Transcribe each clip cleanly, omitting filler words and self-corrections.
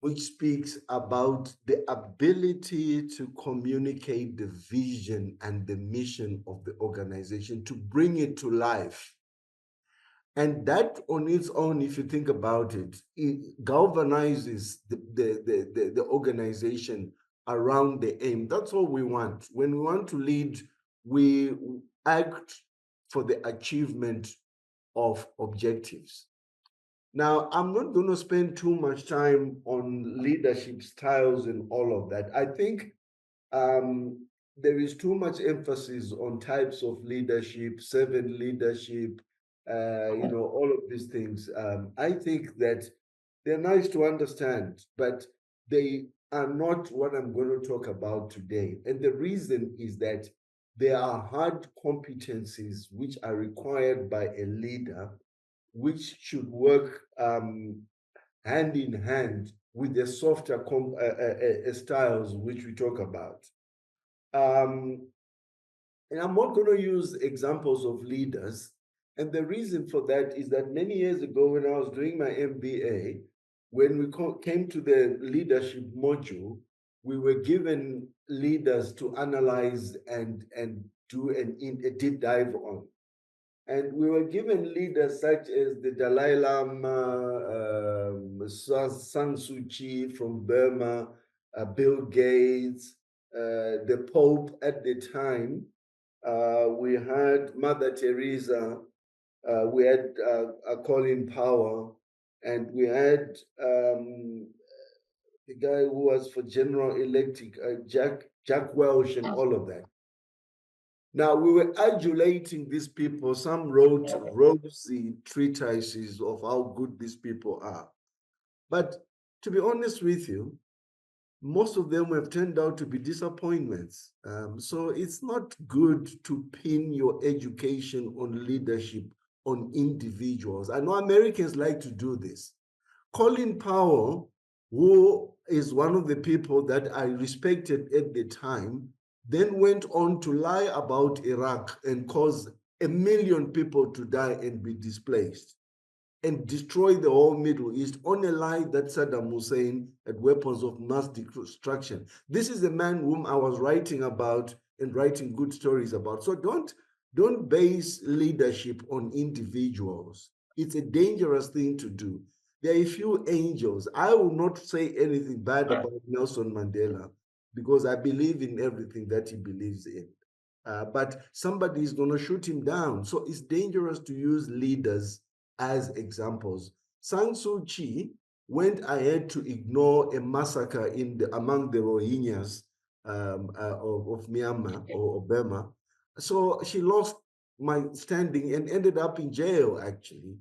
which speaks about the ability to communicate the vision and the mission of the organization, to bring it to life. And that on its own, if you think about it, it galvanizes the organization around the aim. That's all we want. When we want to lead, we act for the achievement of objectives. Now, I'm not going to spend too much time on leadership styles and all of that. I think um, there is too much emphasis on types of leadership, servant leadership, all of these things. I think that they're nice to understand, but they are not what I'm going to talk about today. And the reason is that there are hard competencies which are required by a leader, which should work hand in hand with the softer styles which we talk about. Um, and I'm not going to use examples of leaders. And the reason for that is that many years ago, when I was doing my MBA, when we came to the leadership module, we were given leaders to analyze and do a deep dive on. And we were given leaders such as the Dalai Lama, San Suu Kyi from Burma, Bill Gates, the Pope at the time. We had Mother Teresa, we had Colin Powell, and we had the guy who was for General Electric, Jack Welch, and all of that. Now, we were adulating these people. Some wrote rosy treatises of how good these people are. But to be honest with you, most of them have turned out to be disappointments. So it's not good to pin your education on leadership on individuals. I know Americans like to do this. Colin Powell, who is one of the people that I respected at the time, then went on to lie about Iraq and cause 1 million people to die and be displaced and destroy the whole Middle East on a lie that Saddam Hussein had weapons of mass destruction. This is the man whom I was writing about and writing good stories about. So don't base leadership on individuals. It's a dangerous thing to do. There are a few angels. I will not say anything bad about Nelson Mandela because I believe in everything that he believes in. But somebody is going to shoot him down. So it's dangerous to use leaders as examples. San Suu Kyi went ahead to ignore a massacre among the Rohingyas of Myanmar or Burma. So she lost my standing and ended up in jail, actually.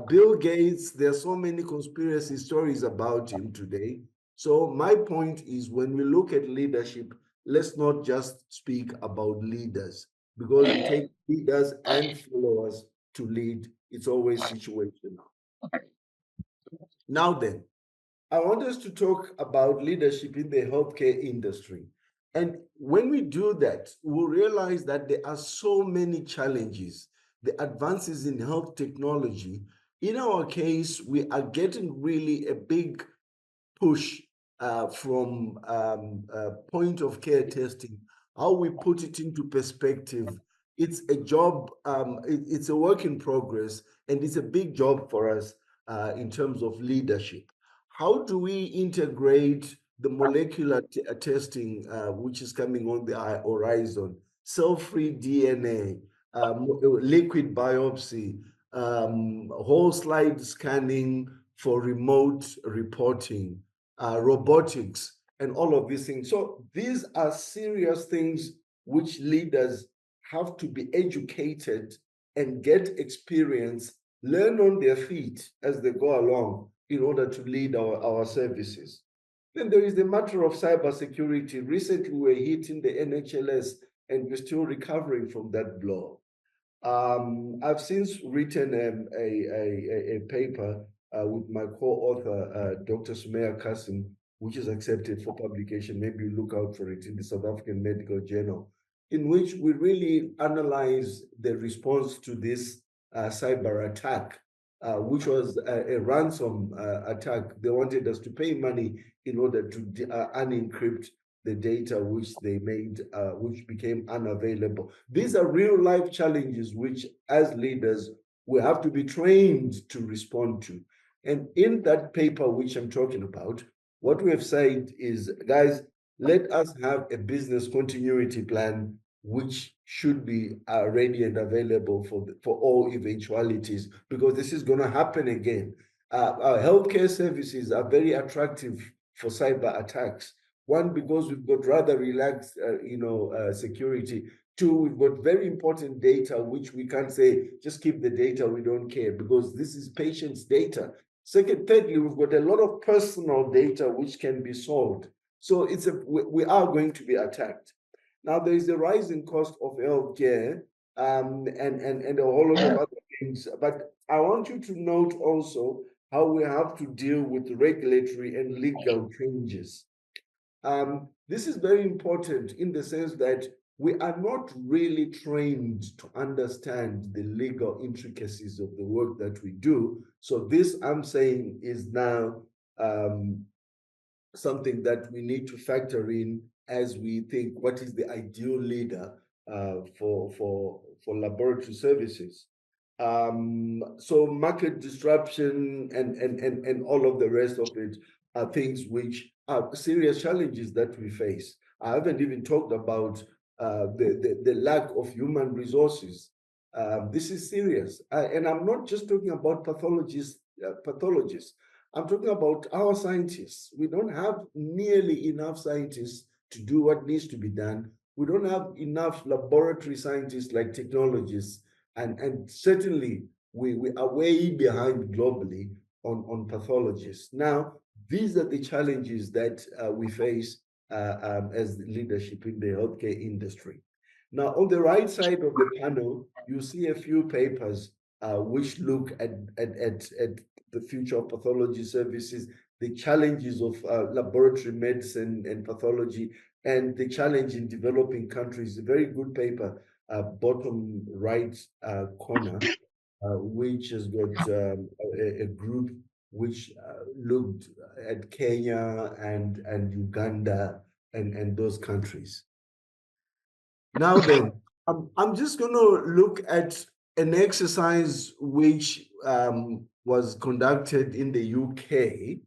Bill Gates, there are so many conspiracy stories about him today. So my point is when we look at leadership, let's not just speak about leaders because it takes leaders and followers to lead. It's always situational. Now then, I want us to talk about leadership in the healthcare industry. And when we do that, we'll realize that there are so many challenges. The advances in health technology, in our case, we are getting really a big push from point of care testing, how we put it into perspective. It's a job, it's a work in progress, and it's a big job for us in terms of leadership. How do we integrate the molecular testing, which is coming on the horizon, cell-free DNA, liquid biopsy, whole slide scanning for remote reporting, robotics, and all of these things. So these are serious things which leaders have to be educated and get experience, learn on their feet as they go along in order to lead our services. Then there is the matter of cybersecurity. Recently, we were hitting the NHLS and we're still recovering from that blow. I've since written a paper with my co-author, Dr. Sumaya Kasim, which is accepted for publication. Maybe you look out for it in the South African Medical Journal, in which we really analyze the response to this cyber attack which was a ransom attack. They wanted us to pay money in order to unencrypt the data which they made, which became unavailable. These are real life challenges which, as leaders, we have to be trained to respond to. And in that paper which I'm talking about, what we have said is, guys, let us have a business continuity plan which should be ready and available for all eventualities, because this is going to happen again. Our healthcare services are very attractive for cyber attacks. One, because we've got rather relaxed, security. Two, we've got very important data, which we can't say, just keep the data, we don't care, because this is patients' data. Second, thirdly, we've got a lot of personal data which can be sold. So we are going to be attacked. Now, there is the rising cost of healthcare and a whole lot of other things. But I want you to note also how we have to deal with regulatory and legal changes. This is very important in the sense that we are not really trained to understand the legal intricacies of the work that we do. So this, I'm saying, is now something that we need to factor in as we think what is the ideal leader for laboratory services. So market disruption and all of the rest of it are things which are serious challenges that we face. I haven't even talked about the lack of human resources. This is serious. And I'm not just talking about pathologists. I'm talking about our scientists. We don't have nearly enough scientists to do what needs to be done. We don't have enough laboratory scientists like technologists. And certainly we are way behind globally on pathologists. Now, these are the challenges that we face as leadership in the healthcare industry. Now, on the right side of the panel, you see a few papers which look at the future of pathology services, the challenges of laboratory medicine and pathology, and the challenge in developing countries. A very good paper, bottom right corner, which has got a group which looked at Kenya and Uganda and those countries. Now then, I'm just going to look at an exercise which was conducted in the UK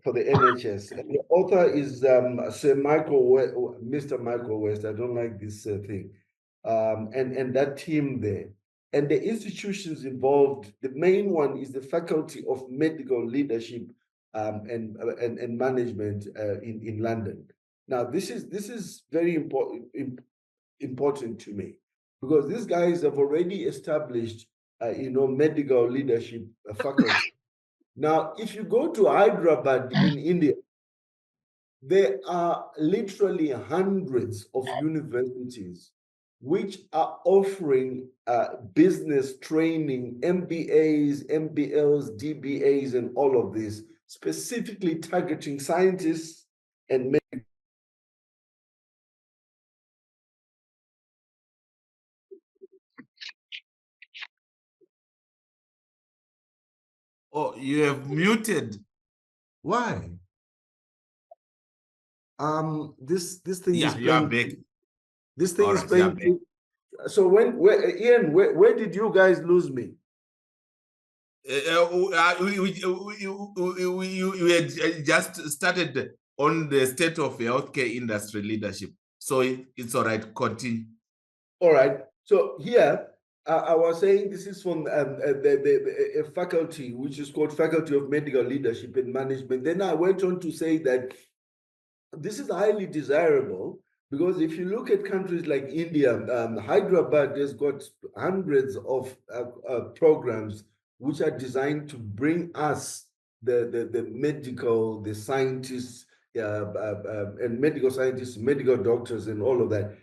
for the NHS. And the author is Mr. Michael West. I don't like this thing. And that team there. And the institutions involved, the main one is the Faculty of Medical Leadership and Management in London. Now, this is very important to me, because these guys have already established, medical leadership faculty. Now, if you go to Hyderabad in India, there are literally hundreds of universities which are offering business training, MBAs, MBLs, DBAs, and all of this, specifically targeting scientists and Oh, you have muted. why? This thing is You are playing. back. This thing All is right, you are back. playing. So Ian, where did you guys lose me? You had just started on the state of healthcare industry leadership. So it's all right, continue. All right. So here, I was saying this is from a faculty, which is called Faculty of Medical Leadership and Management. Then I went on to say that this is highly desirable, because if you look at countries like India, Hyderabad has got hundreds of programs which are designed to bring us the medical, the scientists, and medical scientists, medical doctors, and all of that,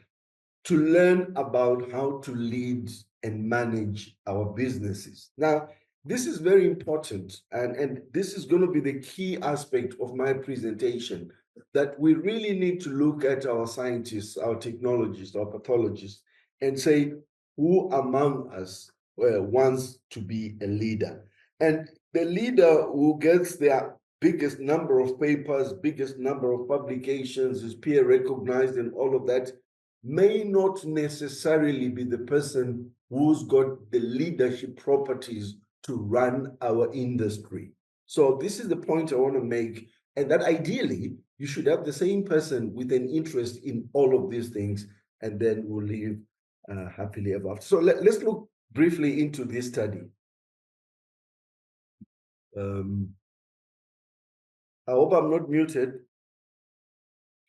to learn about how to lead and manage our businesses. Now, this is very important, and this is going to be the key aspect of my presentation, that we really need to look at our scientists, our technologists, our pathologists, and say, who among us wants to be a leader. And the leader who gets their biggest number of papers, biggest number of publications, is peer recognized and all of that, may not necessarily be the person who's got the leadership properties to run our industry. So this is the point I want to make, and that ideally you should have the same person with an interest in all of these things, and then we'll live happily ever after. So let's look briefly into this study. I hope I'm not muted.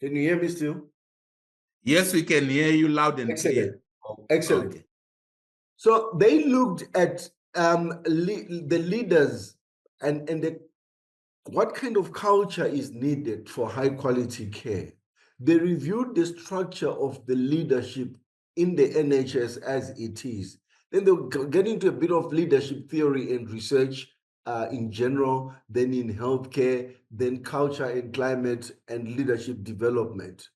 Can you hear me still? Yes, we can hear you loud and clear. Excellent. Okay. So they looked at the leaders and what kind of culture is needed for high quality care. They reviewed the structure of the leadership in the NHS as it is. Then they'll get into a bit of leadership theory and research in general, then in healthcare, then culture and climate and leadership development.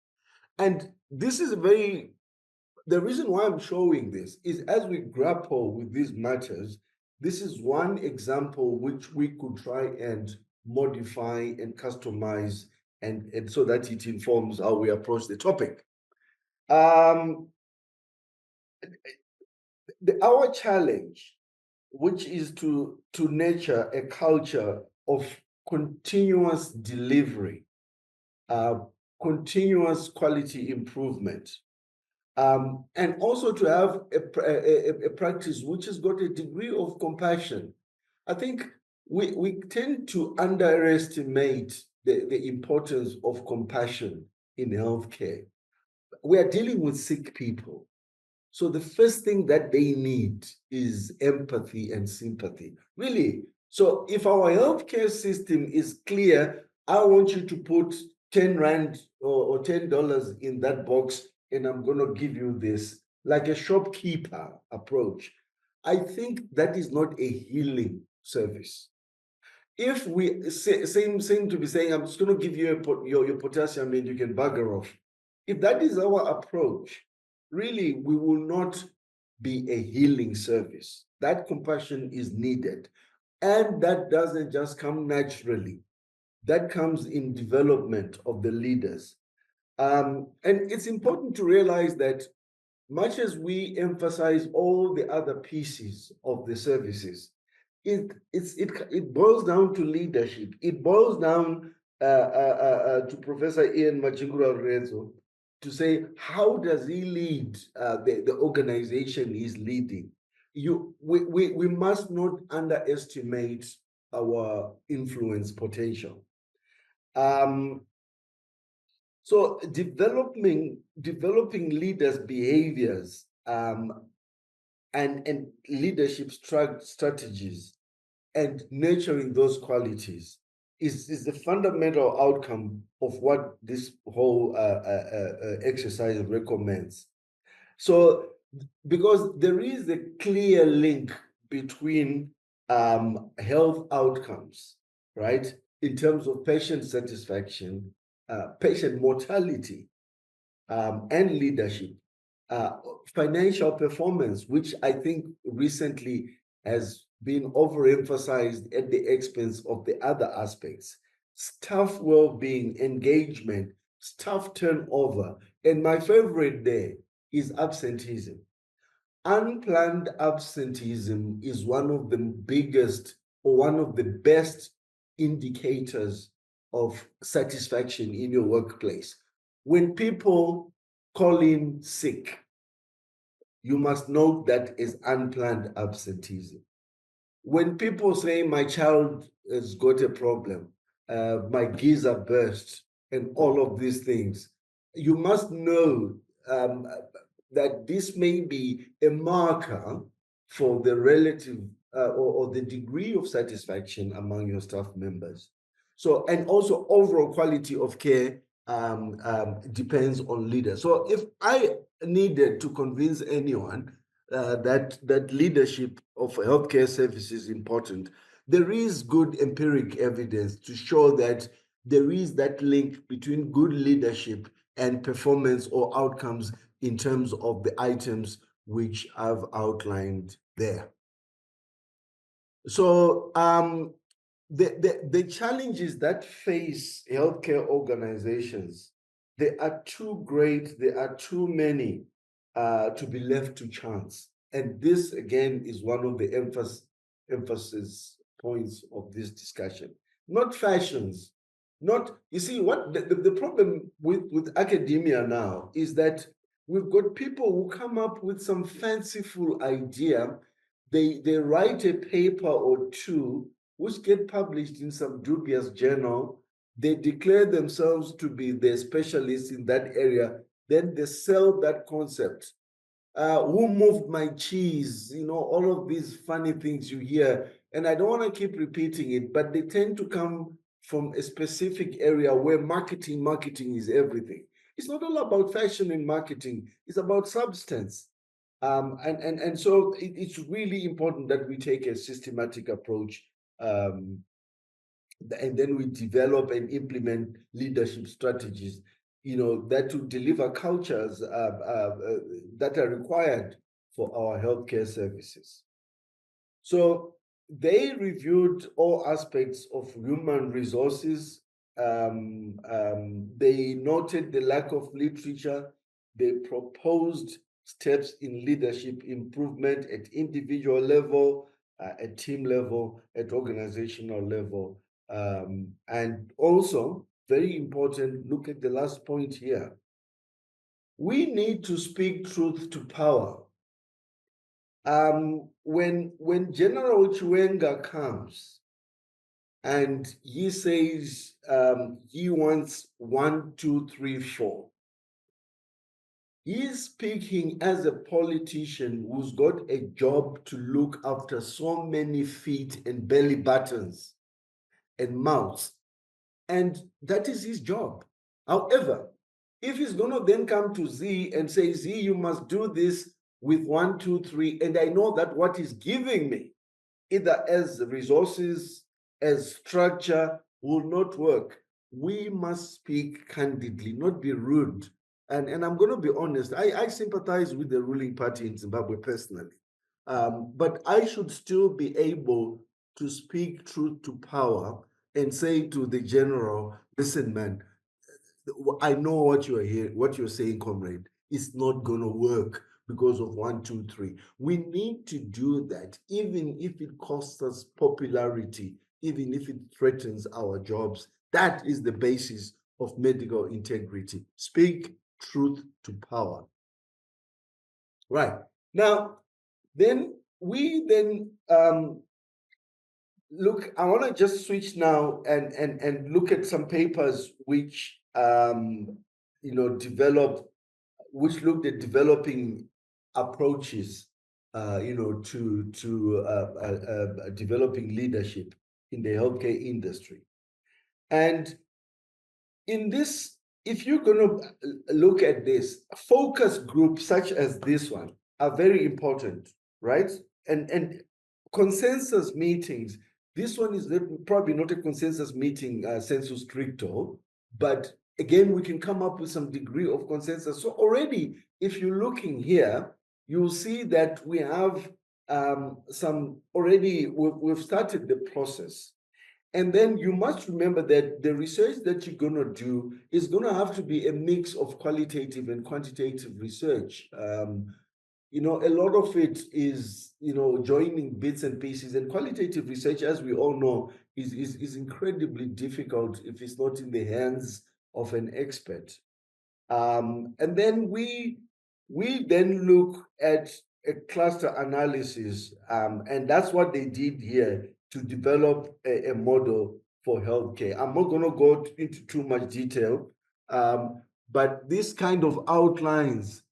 And this is the reason why I'm showing this is as we grapple with these matters, this is one example which we could try and modify and customize and so that it informs how we approach the topic. Our challenge, which is to nurture a culture of continuous delivery, continuous quality improvement, and also to have a practice which has got a degree of compassion. I think we tend to underestimate the importance of compassion in healthcare. We are dealing with sick people. So the first thing that they need is empathy and sympathy. Really. So if our healthcare system is clear, I want you to put 10 Rand or $10 in that box, and I'm going to give you this, like a shopkeeper approach. I think that is not a healing service. If we seem to be saying, I'm just going to give you your potassium and you can bugger off. If that is our approach, really, we will not be a healing service. That compassion is needed. And that doesn't just come naturally. That comes in development of the leaders. And it's important to realize that much as we emphasize all the other pieces of the services, it boils down to leadership. It boils down to Professor Ian Machingura-Rezo to say, how does he lead the organization he's leading? We must not underestimate our influence potential. So developing leaders' behaviors and leadership strategies and nurturing those qualities is the fundamental outcome of what this whole exercise recommends. So, because there is a clear link between health outcomes, right, in terms of patient satisfaction, patient mortality, and leadership, financial performance, which I think recently has been overemphasized at the expense of the other aspects, staff well-being, engagement, staff turnover, and my favorite there is absenteeism. Unplanned absenteeism is one of the biggest or one of the best indicators of satisfaction in your workplace. When people call in sick, you must note that is unplanned absenteeism. When people say my child has got a problem, my geyser burst, and all of these things, you must know that this may be a marker for the relative or the degree of satisfaction among your staff members. So, and also overall quality of care depends on leaders. So if I needed to convince anyone that leadership of healthcare services is important, there is good empiric evidence to show that there is that link between good leadership and performance or outcomes in terms of the items which I've outlined there. So the challenges that face healthcare organizations, they are too great, there are too many to be left to chance. And this again is one of the emphasis points of this discussion. Not fashions, not, you see, what the problem with academia now is that we've got people who come up with some fanciful idea. They write a paper or two which get published in some dubious journal. They declare themselves to be the specialists in that area. Then they sell that concept. Who moved my cheese? You know, all of these funny things you hear. And I don't want to keep repeating it, but they tend to come from a specific area where marketing is everything. It's not all about fashion and marketing, it's about substance. And so it's really important that we take a systematic approach, um, and then we develop and implement leadership strategies, you know, that to deliver cultures that are required for our healthcare services. So they reviewed all aspects of human resources. They noted the lack of literature. They proposed steps in leadership improvement at individual level, at team level, at organizational level. And also, very important, look at the last point here. We need to speak truth to power. When General Chiwenga comes and he says he wants 1, 2, 3, 4, he's speaking as a politician who's got a job to look after so many feet and belly buttons and mouths, and that is his job. However, if he's going to then come to Z and say, Z, you must do this with 1, 2, 3, and I know that what he's giving me, either as resources, as structure, will not work. We must speak candidly, not be rude. And I'm going to be honest, I sympathize with the ruling party in Zimbabwe personally. But I should still be able to speak truth to power and say to the general, listen, man, I know what you're here, what you're saying, comrade. It's not gonna work because of 1, 2, 3. We need to do that, even if it costs us popularity, even if it threatens our jobs. That is the basis of medical integrity. Speak truth to power. Right. Now, then we then look, I want to just switch now and look at some papers which you know, developed, which looked at developing approaches, you know, to developing leadership in the healthcare industry. And in this, if you're going to look at this, focus groups such as this one are very important, right? And consensus meetings. This one is probably not a consensus meeting, sensu stricto, but again, we can come up with some degree of consensus. So already, if you're looking here, you'll see that we have some already, we've started the process. And then you must remember that the research that you're going to do is going to have to be a mix of qualitative and quantitative research. You know, a lot of it is, you know, joining bits and pieces, and qualitative research, as we all know, is incredibly difficult if it's not in the hands of an expert. And then we then look at a cluster analysis, and that's what they did here to develop a model for healthcare. I'm not going to go into too much detail, but this kind of outlines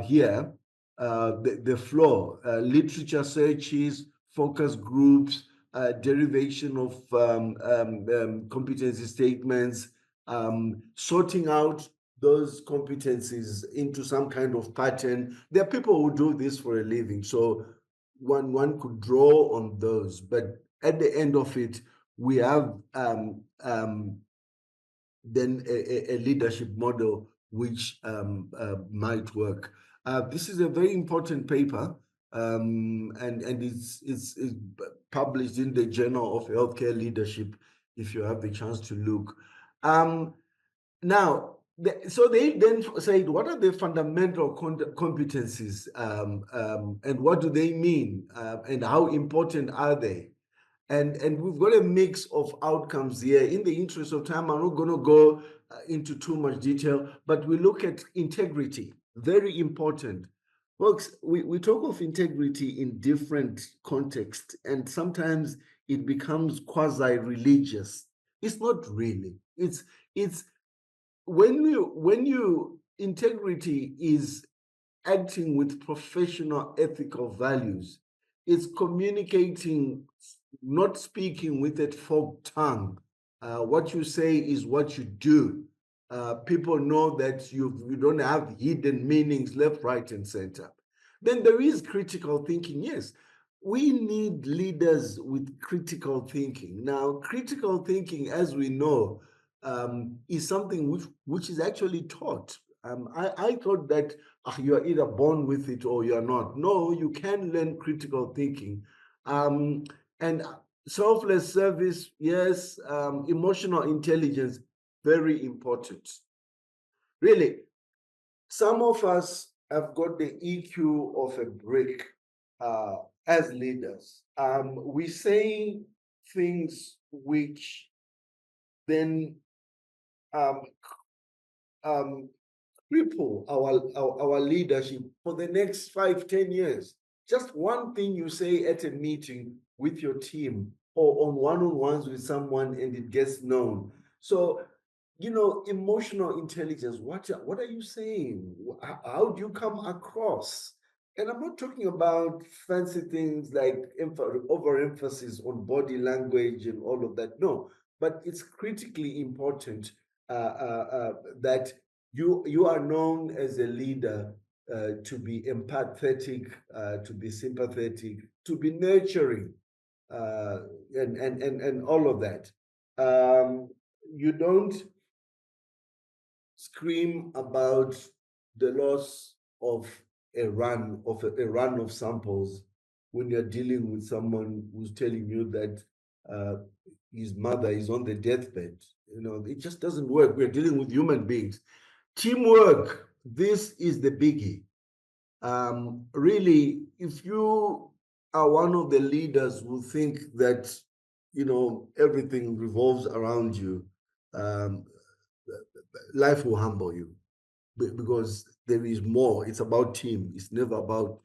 here the flow, literature searches, focus groups, derivation of competency statements, sorting out those competencies into some kind of pattern. There are people who do this for a living, so one could draw on those. But at the end of it, we have then a leadership model which might work. This is a very important paper. and it's published in the Journal of Healthcare Leadership, if you have the chance to look. Now, so they then said, what are the fundamental competencies, and what do they mean, and how important are they? And we've got a mix of outcomes here. In the interest of time, I'm not going to go into too much detail, but we look at integrity, very important. Folks, we talk of integrity in different contexts, and sometimes it becomes quasi-religious. It's not really. It's when you integrity is acting with professional ethical values. It's communicating, not speaking with a forked tongue. What you say is what you do. People know that you don't have hidden meanings left, right, and center. Then there is critical thinking. Yes, we need leaders with critical thinking. Now, critical thinking, as we know, is something which is actually taught. I thought that you're either born with it or you're not. No, you can learn critical thinking. And selfless service, yes. Emotional intelligence, very important. Really, some of us have got the EQ of a brick as leaders. We say things which then um, um, cripple our leadership for the next 5-10 years. Just one thing you say at a meeting with your team or on one-on-ones with someone and it gets known. So, emotional intelligence, what are you saying? How do you come across? And I'm not talking about fancy things like overemphasis on body language and all of that. No, but it's critically important that you are known as a leader to be empathetic, to be sympathetic, to be nurturing, uh, and all of that. You don't scream about the loss of a run of samples when you're dealing with someone who's telling you that uh, his mother is on the deathbed. It just doesn't work. We're dealing with human beings. Teamwork, this is the biggie. Really, if you are one of the leaders who think that, everything revolves around you, um, life will humble you because there is more. It's about team. It's never about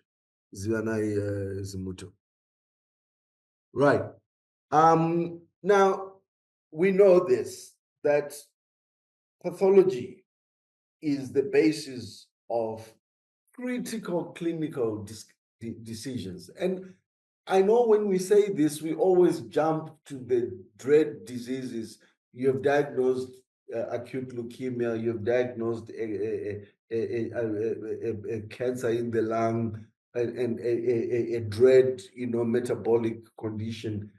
Zianai Zimuto. Right. Now, we know this, that pathology is the basis of critical clinical decisions. And I know when we say this, we always jump to the dread diseases. You've diagnosed acute leukemia, you've diagnosed a cancer in the lung, and a dread, metabolic condition.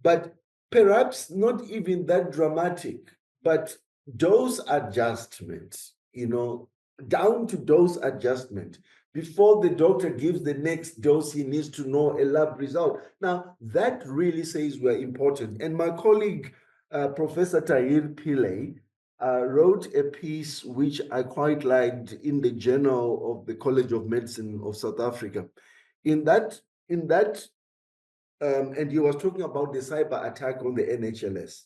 But perhaps not even that dramatic, but dose adjustment, down to dose adjustment. Before the doctor gives the next dose, he needs to know a lab result. Now, that really says we're important. And my colleague, Professor Tahir Pillay, wrote a piece which I quite liked in the Journal of the College of Medicine of South Africa. In that, and he was talking about the cyber attack on the NHLS.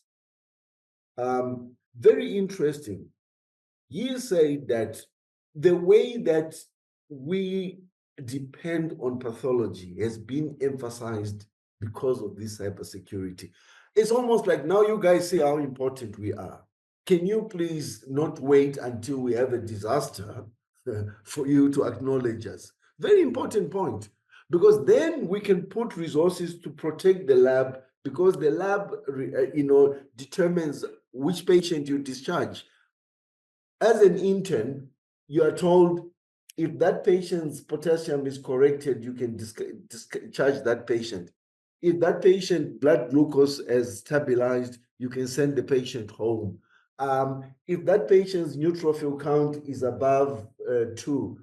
Very interesting. He said that the way that we depend on pathology has been emphasized because of this cybersecurity. It's almost like now you guys see how important we are. Can you please not wait until we have a disaster for you to acknowledge us? Very important point, because then we can put resources to protect the lab, because the lab, determines which patient you discharge. As an intern, you are told if that patient's potassium is corrected, you can discharge that patient. If that patient blood glucose has stabilized, you can send the patient home. If that patient's neutrophil count is above 2,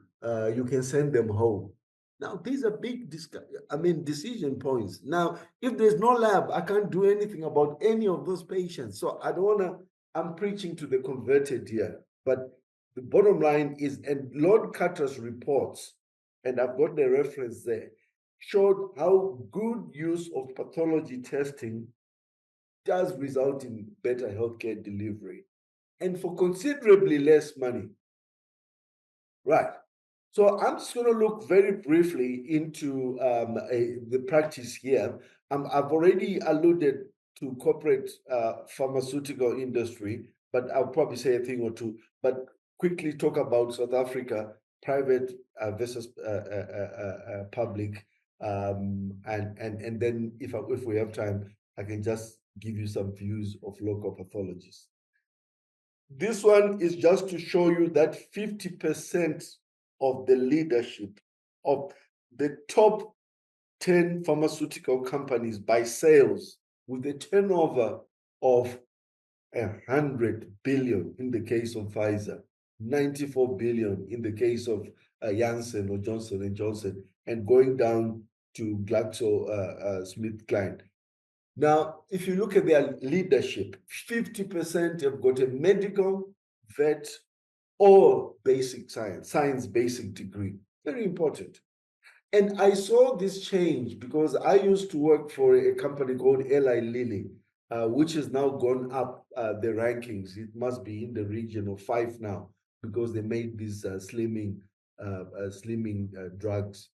you can send them home. Now, these are big decision points. Now, if there's no lab, I can't do anything about any of those patients. So I don't want to, I'm preaching to the converted here. But the bottom line is, and Lord Carter's reports, and I've got the reference there, showed how good use of pathology testing does result in better healthcare delivery and for considerably less money. Right. So I'm just going to look very briefly into the practice here. I've already alluded to corporate pharmaceutical industry, but I'll probably say a thing or two. But quickly talk about South Africa, private versus public, and then if we have time, I can just give you some views of local pathologists. This one is just to show you that 50% of the leadership of the top 10 pharmaceutical companies by sales with a turnover of 100 billion in the case of Pfizer, 94 billion in the case of Janssen or Johnson & Johnson, and going down to GlaxoSmithKline. Now, if you look at their leadership, 50% have got a medical, vet, or basic science basic degree. Very important. And I saw this change because I used to work for a company called Eli Lilly, which has now gone up the rankings. It must be in the region of 5 now because they made these slimming drugs.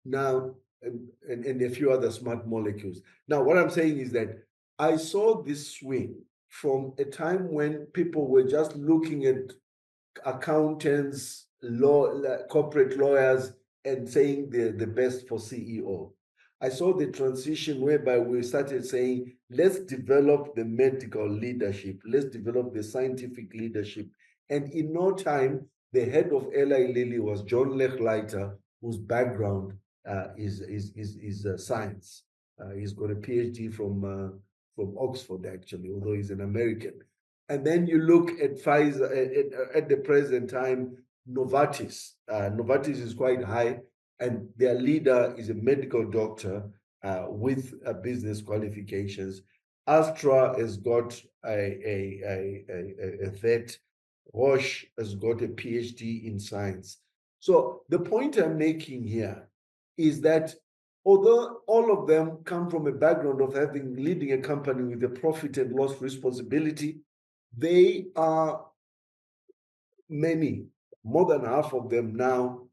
Now, and a few other smart molecules. Now, what I'm saying is that I saw this swing from a time when people were just looking at accountants, corporate lawyers, and saying they're the best for CEO. I saw the transition whereby we started saying, let's develop the medical leadership, let's develop the scientific leadership. And in no time, the head of Eli Lilly was John Lechleiter, whose background is science. He's got a PhD from Oxford, actually, although he's an American. And then you look at Pfizer at the present time, Novartis. Novartis is quite high, and their leader is a medical doctor with business qualifications. Astra has got a vet. Roche has got a PhD in science. So the point I'm making here is that although all of them come from a background of leading a company with a profit and loss responsibility, they are more than half of them now,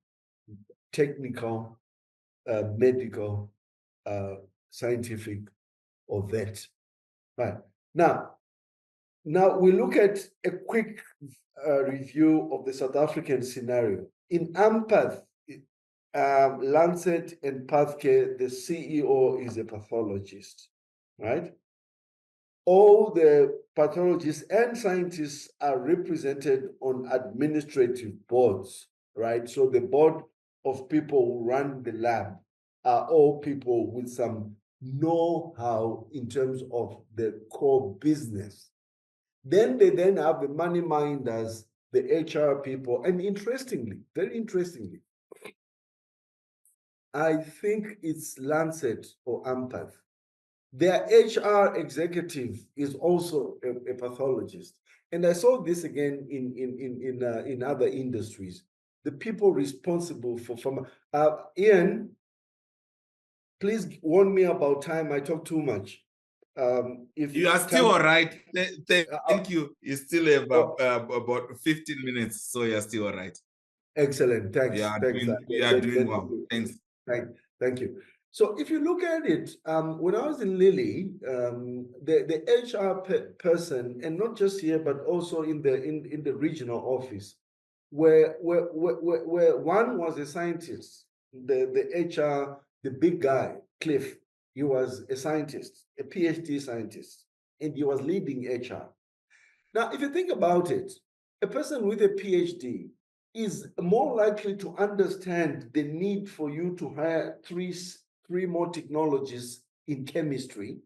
technical, medical, scientific, or vet. Right. Now we look at a quick review of the South African scenario. In Ampath, Lancet and Pathcare, the CEO is a pathologist, right? All the pathologists and scientists are represented on administrative boards, right? So the board of people who run the lab are all people with some know-how in terms of the core business. Then they have the money minders, the HR people, and interestingly, very interestingly, I think it's Lancet or Ampath. Their HR executive is also a pathologist. And I saw this again in other industries. The people responsible for Ian, please warn me about time. I talk too much. If you are still all right, thank you. You still have about 15 minutes, so you're still all right. Excellent. Thanks. You are doing well. Thanks. Thank you. So if you look at it, when I was in Lilly, the HR person, and not just here, but also in the regional office, where one was a scientist, the HR, the big guy, Cliff, he was a scientist, a PhD scientist, and he was leading HR. Now, if you think about it, a person with a PhD is more likely to understand the need for you to hire three more technologists in chemistry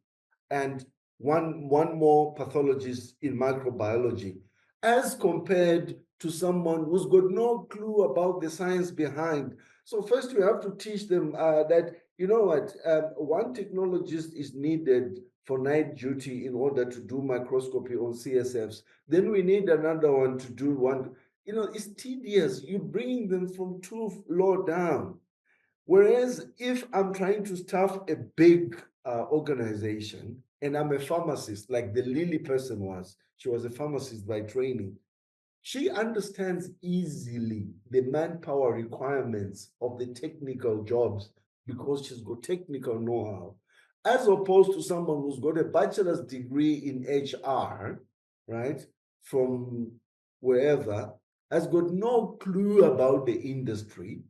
and one more pathologist in microbiology, as compared to someone who's got no clue about the science behind So first you have to teach them that, you know what, one technologist is needed for night duty in order to do microscopy on CSFs. Then we need another one to do one. You know, it's tedious. You're bringing them from too low down. Whereas if I'm trying to staff a big organization and I'm a pharmacist, like the Lily person was, she was a pharmacist by training. She understands easily the manpower requirements of the technical jobs because she's got technical know-how, as opposed to someone who's got a bachelor's degree in HR, right, from wherever, has got no clue about the industry,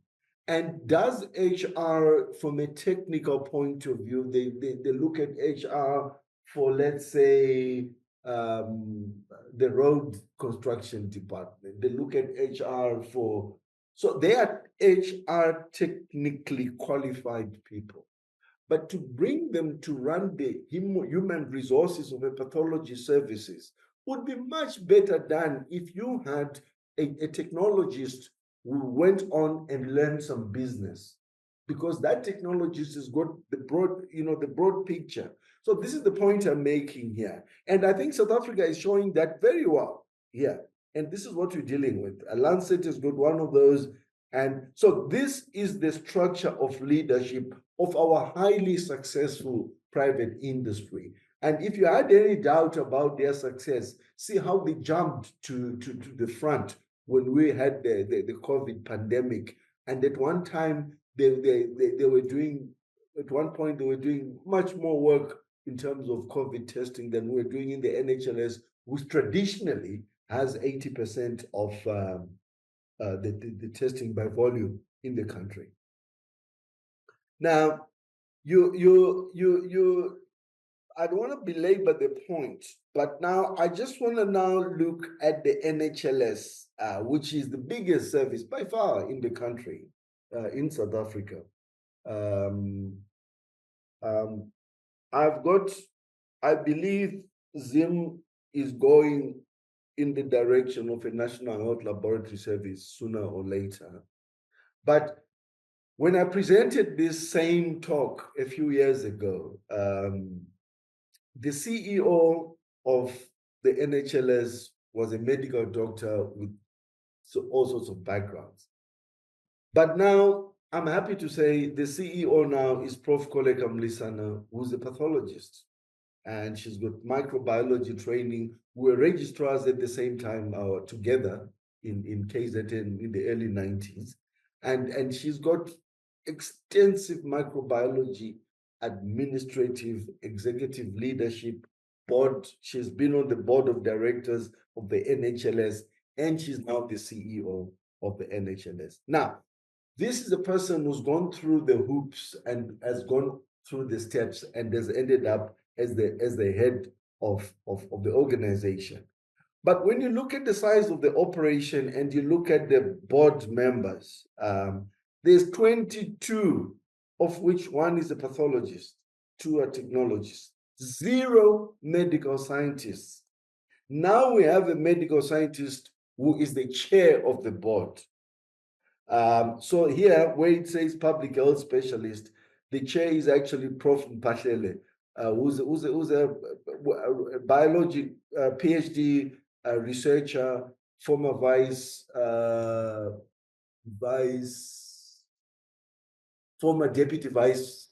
and does HR from a technical point of view. They look at HR for, let's say, the road construction department. They look at HR for, so they are HR technically qualified people. But to bring them to run the human resources of a pathology services would be much better done if you had a technologist who went on and learned some business, because that technologist has got the broad, the broad picture. So this is the point I'm making here. And I think South Africa is showing that very well here. And this is what we're dealing with. A Lancet has got one of those. And so this is the structure of leadership of our highly successful private industry. And if you had any doubt about their success, see how they jumped to the front when we had the COVID pandemic. And at one time, they were doing, at one point, they were doing much more work in terms of COVID testing than we were doing in the NHLS, which traditionally has 80% of the testing by volume in the country. Now, I don't want to belabor the point, but now I just want to now look at the NHLS, which is the biggest service by far in the country, in South Africa. I believe Zim is going in the direction of a national health laboratory service sooner or later. But when I presented this same talk a few years ago, the CEO of the NHLS was a medical doctor with all sorts of backgrounds. But now I'm happy to say the CEO now is Prof. Koleka Mlisana, who's a pathologist. And she's got microbiology training. We were registrars at the same time together in KZN in the early 90s. And she's got extensive microbiology, administrative, executive leadership board. She's been on the board of directors of the NHLS, and she's now the CEO of the NHLS. Now, this is a person who's gone through the hoops and has gone through the steps and has ended up as the head of the organization. But when you look at the size of the operation and you look at the board members, there's 22, of which one is a pathologist, 2 are technologists, 0 medical scientists. Now we have a medical scientist who is the chair of the board. So here, where it says public health specialist, the chair is actually Prof. Mpahlele, who's a biology PhD researcher, former former deputy vice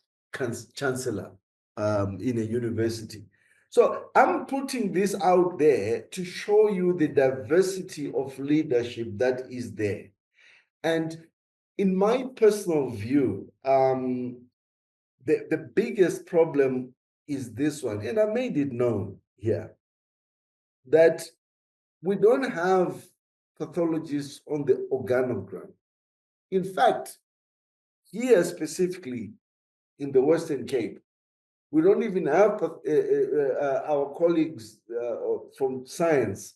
chancellor in a university. So I'm putting this out there to show you the diversity of leadership that is there. And in my personal view, the biggest problem is this one, and I made it known here, that we don't have pathologists on the organogram. In fact, here specifically in the Western Cape, we don't even have our colleagues from science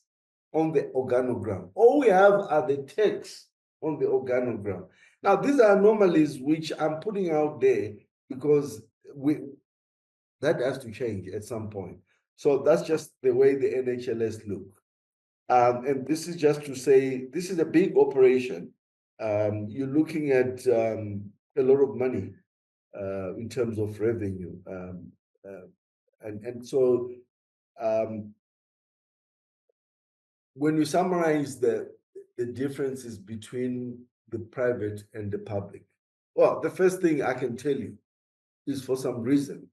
on the organogram. All we have are the texts on the organogram. Now, these are anomalies which I'm putting out there because that has to change at some point. So that's just the way the NHLS look. And this is just to say, this is a big operation. You're looking at a lot of money in terms of revenue. And so when you summarize the differences between the private and the public, well, the first thing I can tell you is for some reason,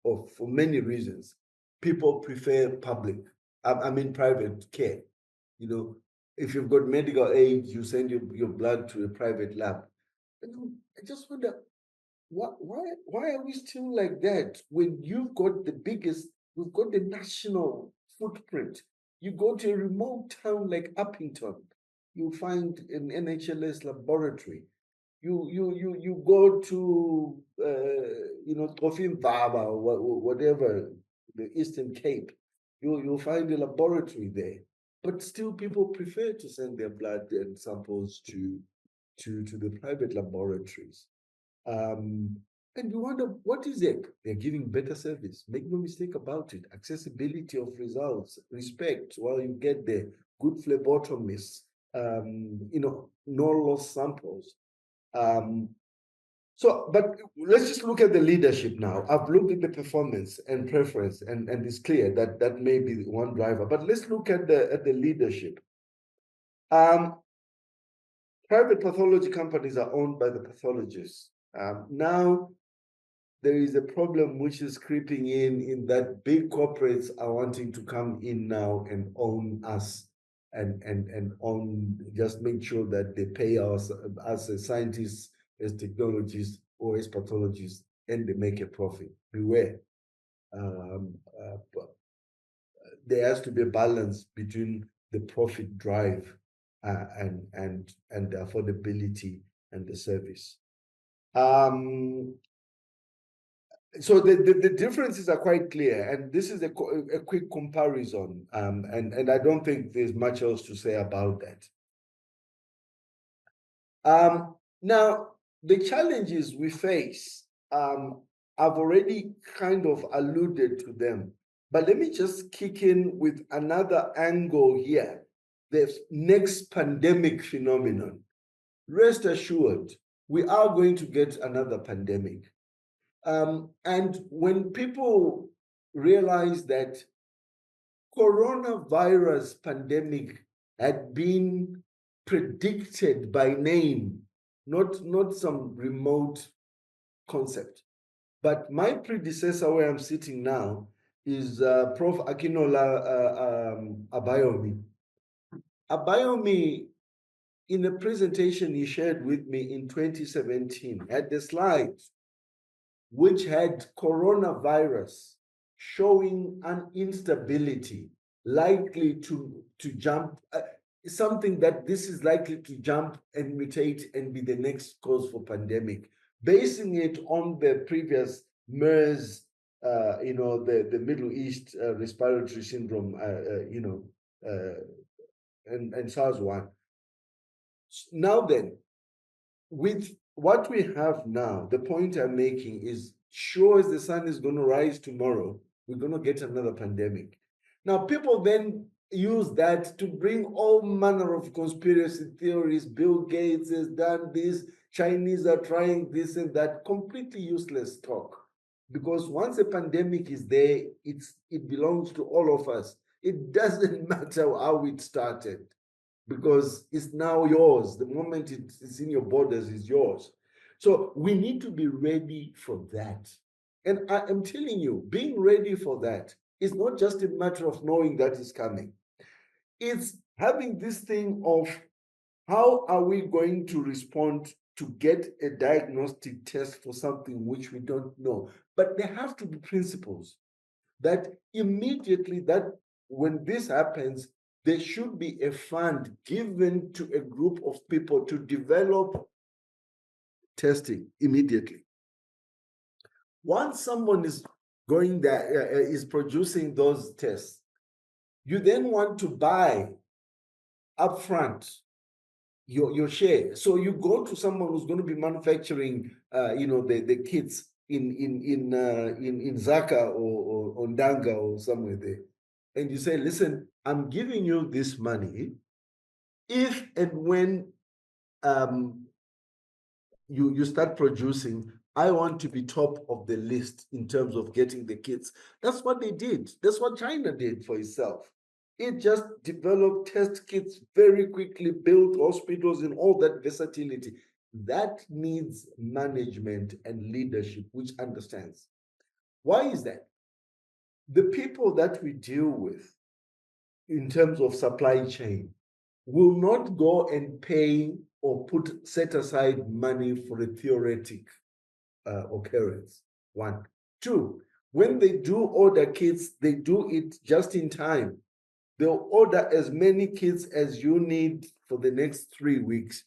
or for many reasons, people prefer public, I mean private care. You know, if you've got medical aid, you send your blood to a private lab. And I just wonder, why are we still like that when you've got the biggest, we've got the national footprint? You go to a remote town like Uppington, you find an NHLS laboratory. You go to Kofim Baba or whatever, the Eastern Cape, you'll find a laboratory there. But still people prefer to send their blood and samples to the private laboratories. And you wonder, what is it? They're giving better service. Make no mistake about it. Accessibility of results, respect while you get there, good phlebotomists, no lost samples. But let's just look at the leadership now. I've looked at the performance and preference, and it's clear that that may be one driver. But let's look at the leadership. Private pathology companies are owned by the pathologists. Now, there is a problem which is creeping in that big corporates are wanting to come in now and own us and own, just make sure that they pay us as scientists, as technologists, or as pathologists, and they make a profit. Beware. There has to be a balance between the profit drive and the affordability and the service. So the differences are quite clear, and this is a quick comparison, and I don't think there's much else to say about that. Now, the challenges we face, I've already kind of alluded to them, but let me just kick in with another angle here, the next pandemic phenomenon. Rest assured, we are going to get another pandemic. And when people realize that coronavirus pandemic had been predicted by name, not some remote concept, but my predecessor where I'm sitting now is Prof. Akinola Abayomi. Abayomi, in a presentation he shared with me in 2017, had the slides which had coronavirus showing an instability likely to jump, something that this is likely to jump and mutate and be the next cause for pandemic, basing it on the previous MERS, the Middle East respiratory syndrome, and SARS-1. Now then, with what we have now, the point I'm making is, sure as the sun is going to rise tomorrow, we're going to get another pandemic. Now, people then use that to bring all manner of conspiracy theories. Bill Gates has done this, Chinese are trying this and that, completely useless talk. Because once a pandemic is there, it belongs to all of us. It doesn't matter how it started, because it's now yours. The moment it's in your borders, it's yours. So we need to be ready for that. And I am telling you, being ready for that is not just a matter of knowing that it's coming. It's having this thing of, how are we going to respond to get a diagnostic test for something which we don't know? But there have to be principles that immediately, that when this happens, there should be a fund given to a group of people to develop testing immediately. Once someone is going there, is producing those tests, you then want to buy upfront your share. So you go to someone who's going to be manufacturing, the kits in Zaka or Ndanga or somewhere there, and you say, listen, I'm giving you this money if and when you start producing, I want to be top of the list in terms of getting the kits. That's what they did. That's what China did for itself. It just developed test kits very quickly, built hospitals and all that versatility. That needs management and leadership, which understands. Why is that? The people that we deal with in terms of supply chain will not go and pay or set aside money for a theoretic occurrence. One. Two, when they do order kits, they do it just in time. They'll order as many kits as you need for the next 3 weeks.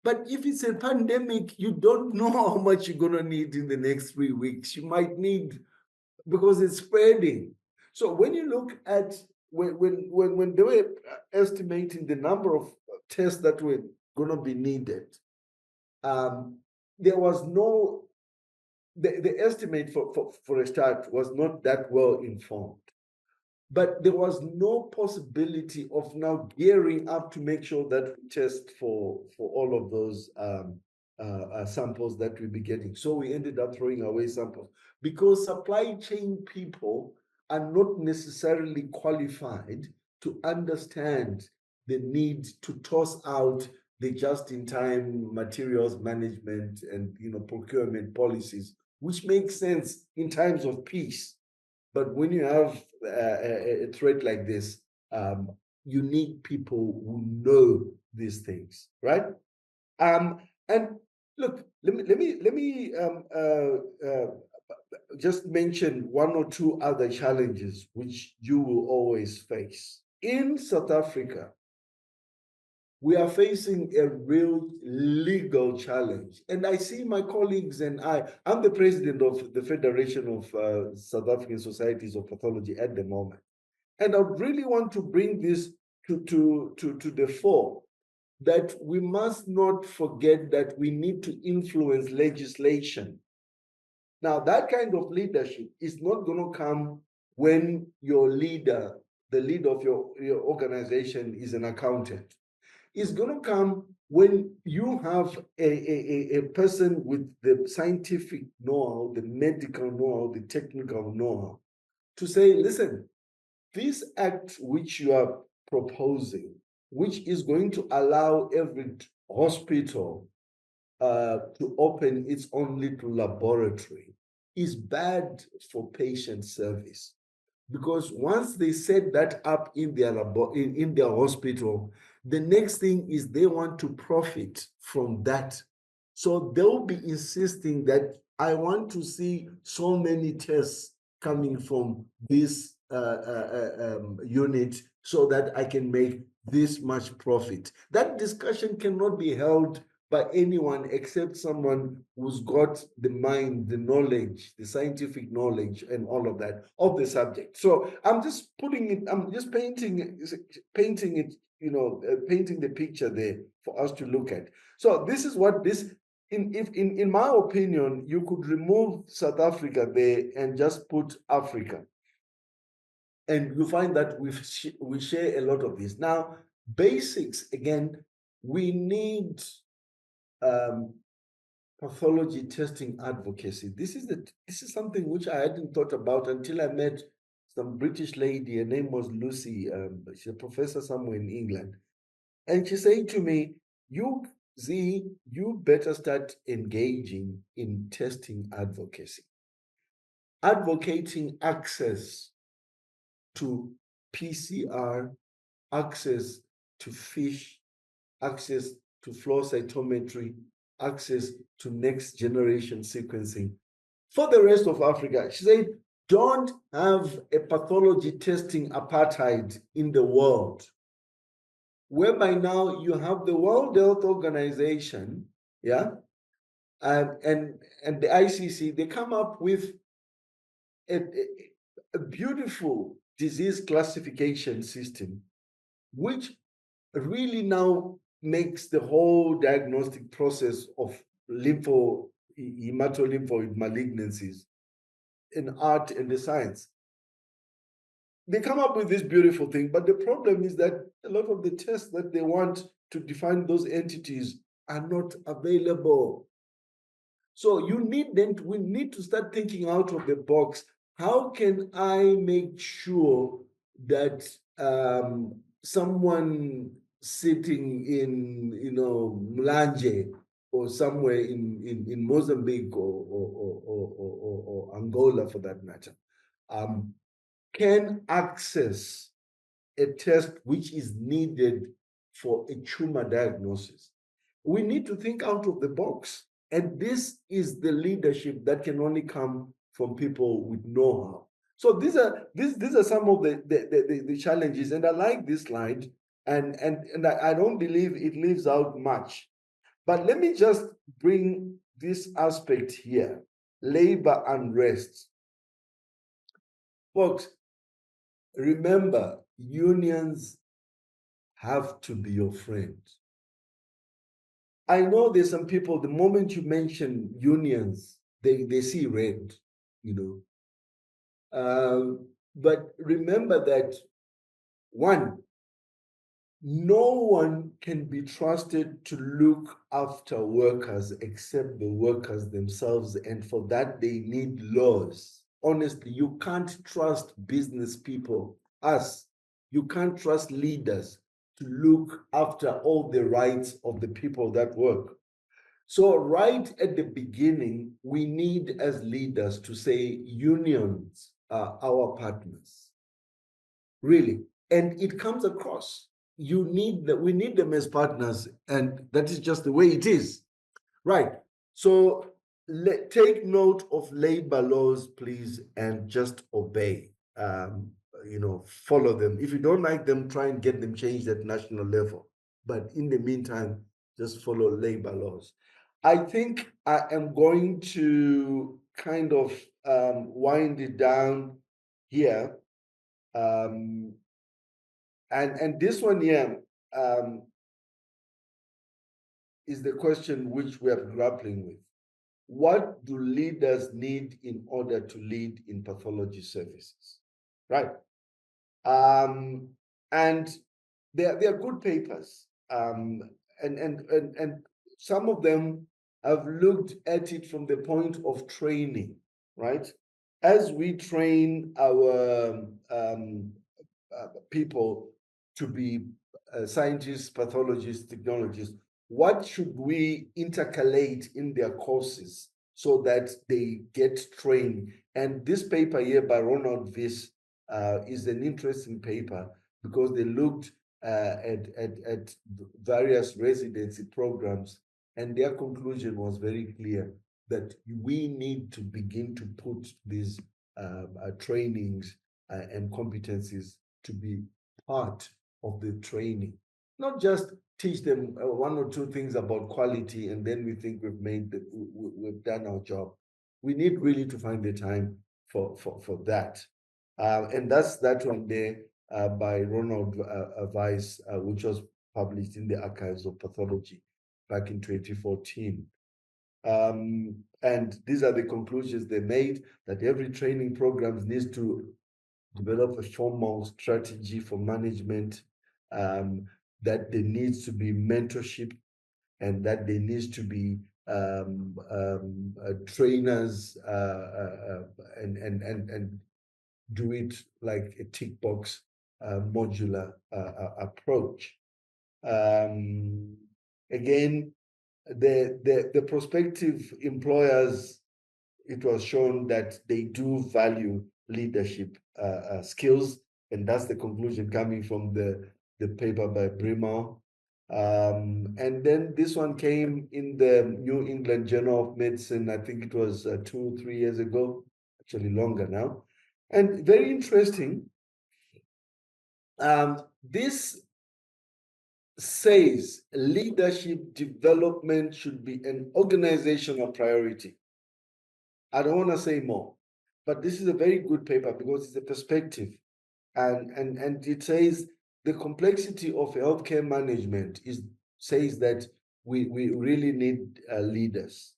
But if it's a pandemic, you don't know how much you're going to need in the next 3 weeks. You might need, because it's spreading. So when you look at when they were estimating the number of tests that were going to be needed, there was no, the estimate for a start was not that well informed. But there was no possibility of now gearing up to make sure that we test for all of those samples that we'll be getting. So we ended up throwing away samples because supply chain people are not necessarily qualified to understand the need to toss out the just-in-time materials management and procurement policies, which makes sense in times of peace. But when you have a threat like this, you need people who know these things, right? And look, let me just mention one or two other challenges which you will always face. In South Africa, we are facing a real legal challenge. And I see my colleagues and I'm the president of the Federation of South African Societies of Pathology at the moment. And I really want to bring this to the fore, that we must not forget that we need to influence legislation. Now, that kind of leadership is not going to come when your leader, the leader of your organization, is an accountant. It's going to come when you have a person with the scientific know-how, the medical know-how, the technical know-how, to say, listen, this act which you are proposing, which is going to allow every hospital to open its own little laboratory, is bad for patient service. Because once they set that up in their hospital, the next thing is they want to profit from that. So they'll be insisting that I want to see so many tests coming from this unit so that I can make this much profit. That discussion cannot be held by anyone except someone who's got the mind, the knowledge, the scientific knowledge, and all of that of the subject. So I'm just painting it, painting the picture there for us to look at. So this is what this, in my opinion, you could remove South Africa there and just put Africa. And you find that we share a lot of this. Now, basics, again, we need pathology testing advocacy. This is something which I hadn't thought about until I met some British lady. Her name was Lucy. She's a professor somewhere in England. And she said to me, you better start engaging in testing advocacy. Advocating access to PCR, access to FISH, access to flow cytometry, access to next generation sequencing for the rest of Africa. She said, don't have a pathology testing apartheid in the world, whereby now you have the World Health Organization, and the ICC, they come up with a beautiful disease classification system, which really now makes the whole diagnostic process of hematolymphoid malignancies an art and a science. They come up with this beautiful thing, but the problem is that a lot of the tests that they want to define those entities are not available. So we need to start thinking out of the box. How can I make sure that someone sitting in Mlanje or somewhere in Mozambique or Angola for that matter can access a test which is needed for a tumor diagnosis? We need to think out of the box. And this is the leadership that can only come from people with know-how. So these are some of the challenges. And I like this slide, and I don't believe it leaves out much. But let me just bring this aspect here: labor unrest. Folks, remember, unions have to be your friend. I know there's some people, the moment you mention unions, they see red, but remember that, one, no one can be trusted to look after workers except the workers themselves. And for that, they need laws. Honestly, you can't trust business people, us. You can't trust leaders to look after all the rights of the people that work. So right at the beginning, we need as leaders to say unions are our partners, really. And it comes across. We need them as partners, and that is just the way it is. Right. So take note of labor laws, please, and just obey. Follow them. If you don't like them, try and get them changed at national level. But in the meantime, just follow labor laws. I think I am going to kind of wind it down here. And this one here is the question which we are grappling with. What do leaders need in order to lead in pathology services? Right. And they're good papers. And some of them have looked at it from the point of training, right? As we train our people to be scientists, pathologists, technologists, what should we intercalate in their courses so that they get trained? And this paper here by Ronald Viss is an interesting paper because they looked at various residency programs, and their conclusion was very clear that we need to begin to put these trainings and competencies to be part of the training, not just teach them one or two things about quality and then we think we've done our job. We need really to find the time for that. And that's that one there by Ronald Weiss, which was published in the Archives of Pathology back in 2014. And these are the conclusions they made, that every training program needs to develop a formal strategy for management, that there needs to be mentorship, and that there needs to be trainers and do it like a tick box modular approach. Again, the prospective employers, it was shown that they do value leadership skills, and that's the conclusion coming from the paper by Brimau. And then this one came in the New England Journal of Medicine, I think it was 2-3 years ago, actually longer now. And very interesting, this says leadership development should be an organizational priority. I don't want to say more, but this is a very good paper because it's a perspective. And it says the complexity of healthcare management says that we really need leaders.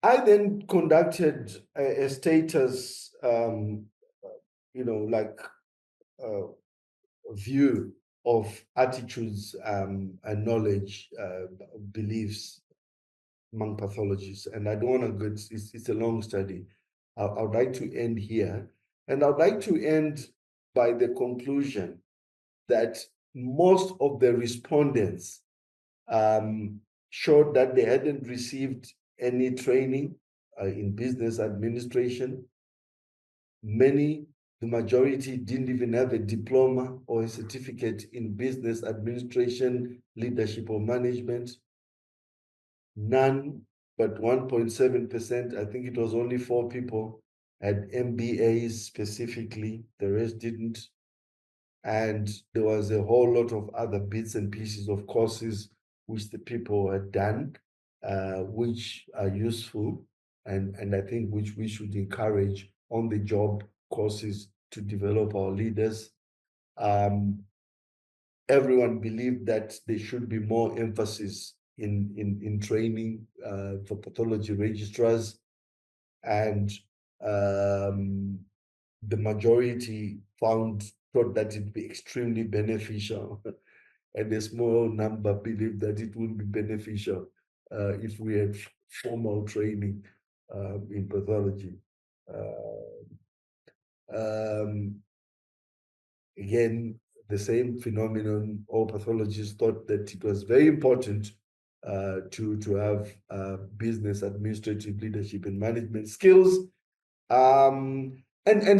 I then conducted a status, view of attitudes and knowledge, beliefs among pathologists. And I don't want to go, it's a long study. I would like to end here. And I'd like to end by the conclusion that most of the respondents showed that they hadn't received any training in business administration. Many, the majority, didn't even have a diploma or a certificate in business administration, leadership, or management. None but 1.7%, I think it was only 4 people, had MBAs specifically, the rest didn't. And there was a whole lot of other bits and pieces of courses which the people had done, which are useful, and I think which we should encourage on the job courses to develop our leaders. Everyone believed that there should be more emphasis in training for pathology registrars, and the majority thought that it'd be extremely beneficial, and a small number believed that it would be beneficial if we had formal training in pathology. Again, the same phenomenon. All pathologists thought that it was very important to have business, administrative, leadership, and management skills, and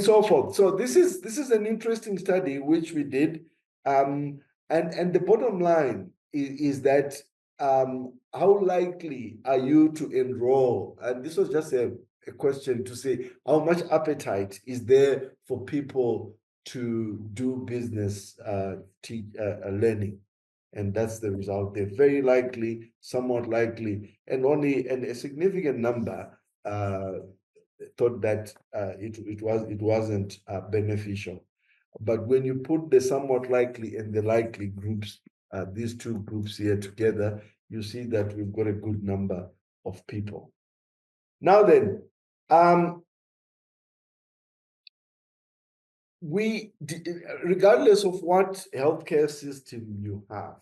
so forth. So this is an interesting study which we did, and the bottom line is that how likely are you to enroll? And this was just a question to say how much appetite is there for people to do business learning, and that's the result. They're very likely, somewhat likely, and only a significant number thought that it wasn't beneficial. But when you put the somewhat likely and the likely groups, these two groups here together, you see that we've got a good number of people. Now then, regardless of what healthcare system you have,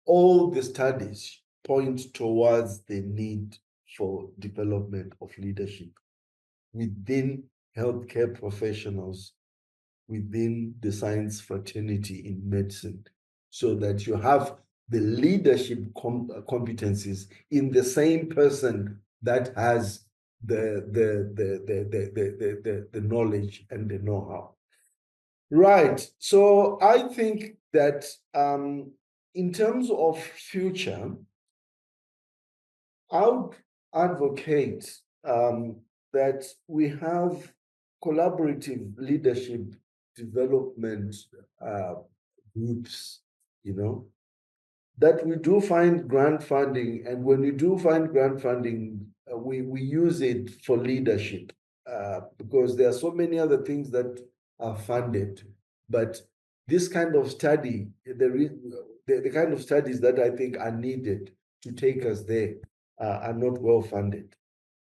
all the studies point towards the need for development of leadership within healthcare professionals, within the science fraternity in medicine, so that you have the leadership competencies in the same person that has the knowledge and the know-how. Right. So I think that in terms of future, I would advocate that we have collaborative leadership development groups, that we do find grant funding, and when we do find grant funding, we use it for leadership, because there are so many other things that are funded, but this kind of study, the kind of studies that I think are needed to take us there are not well funded.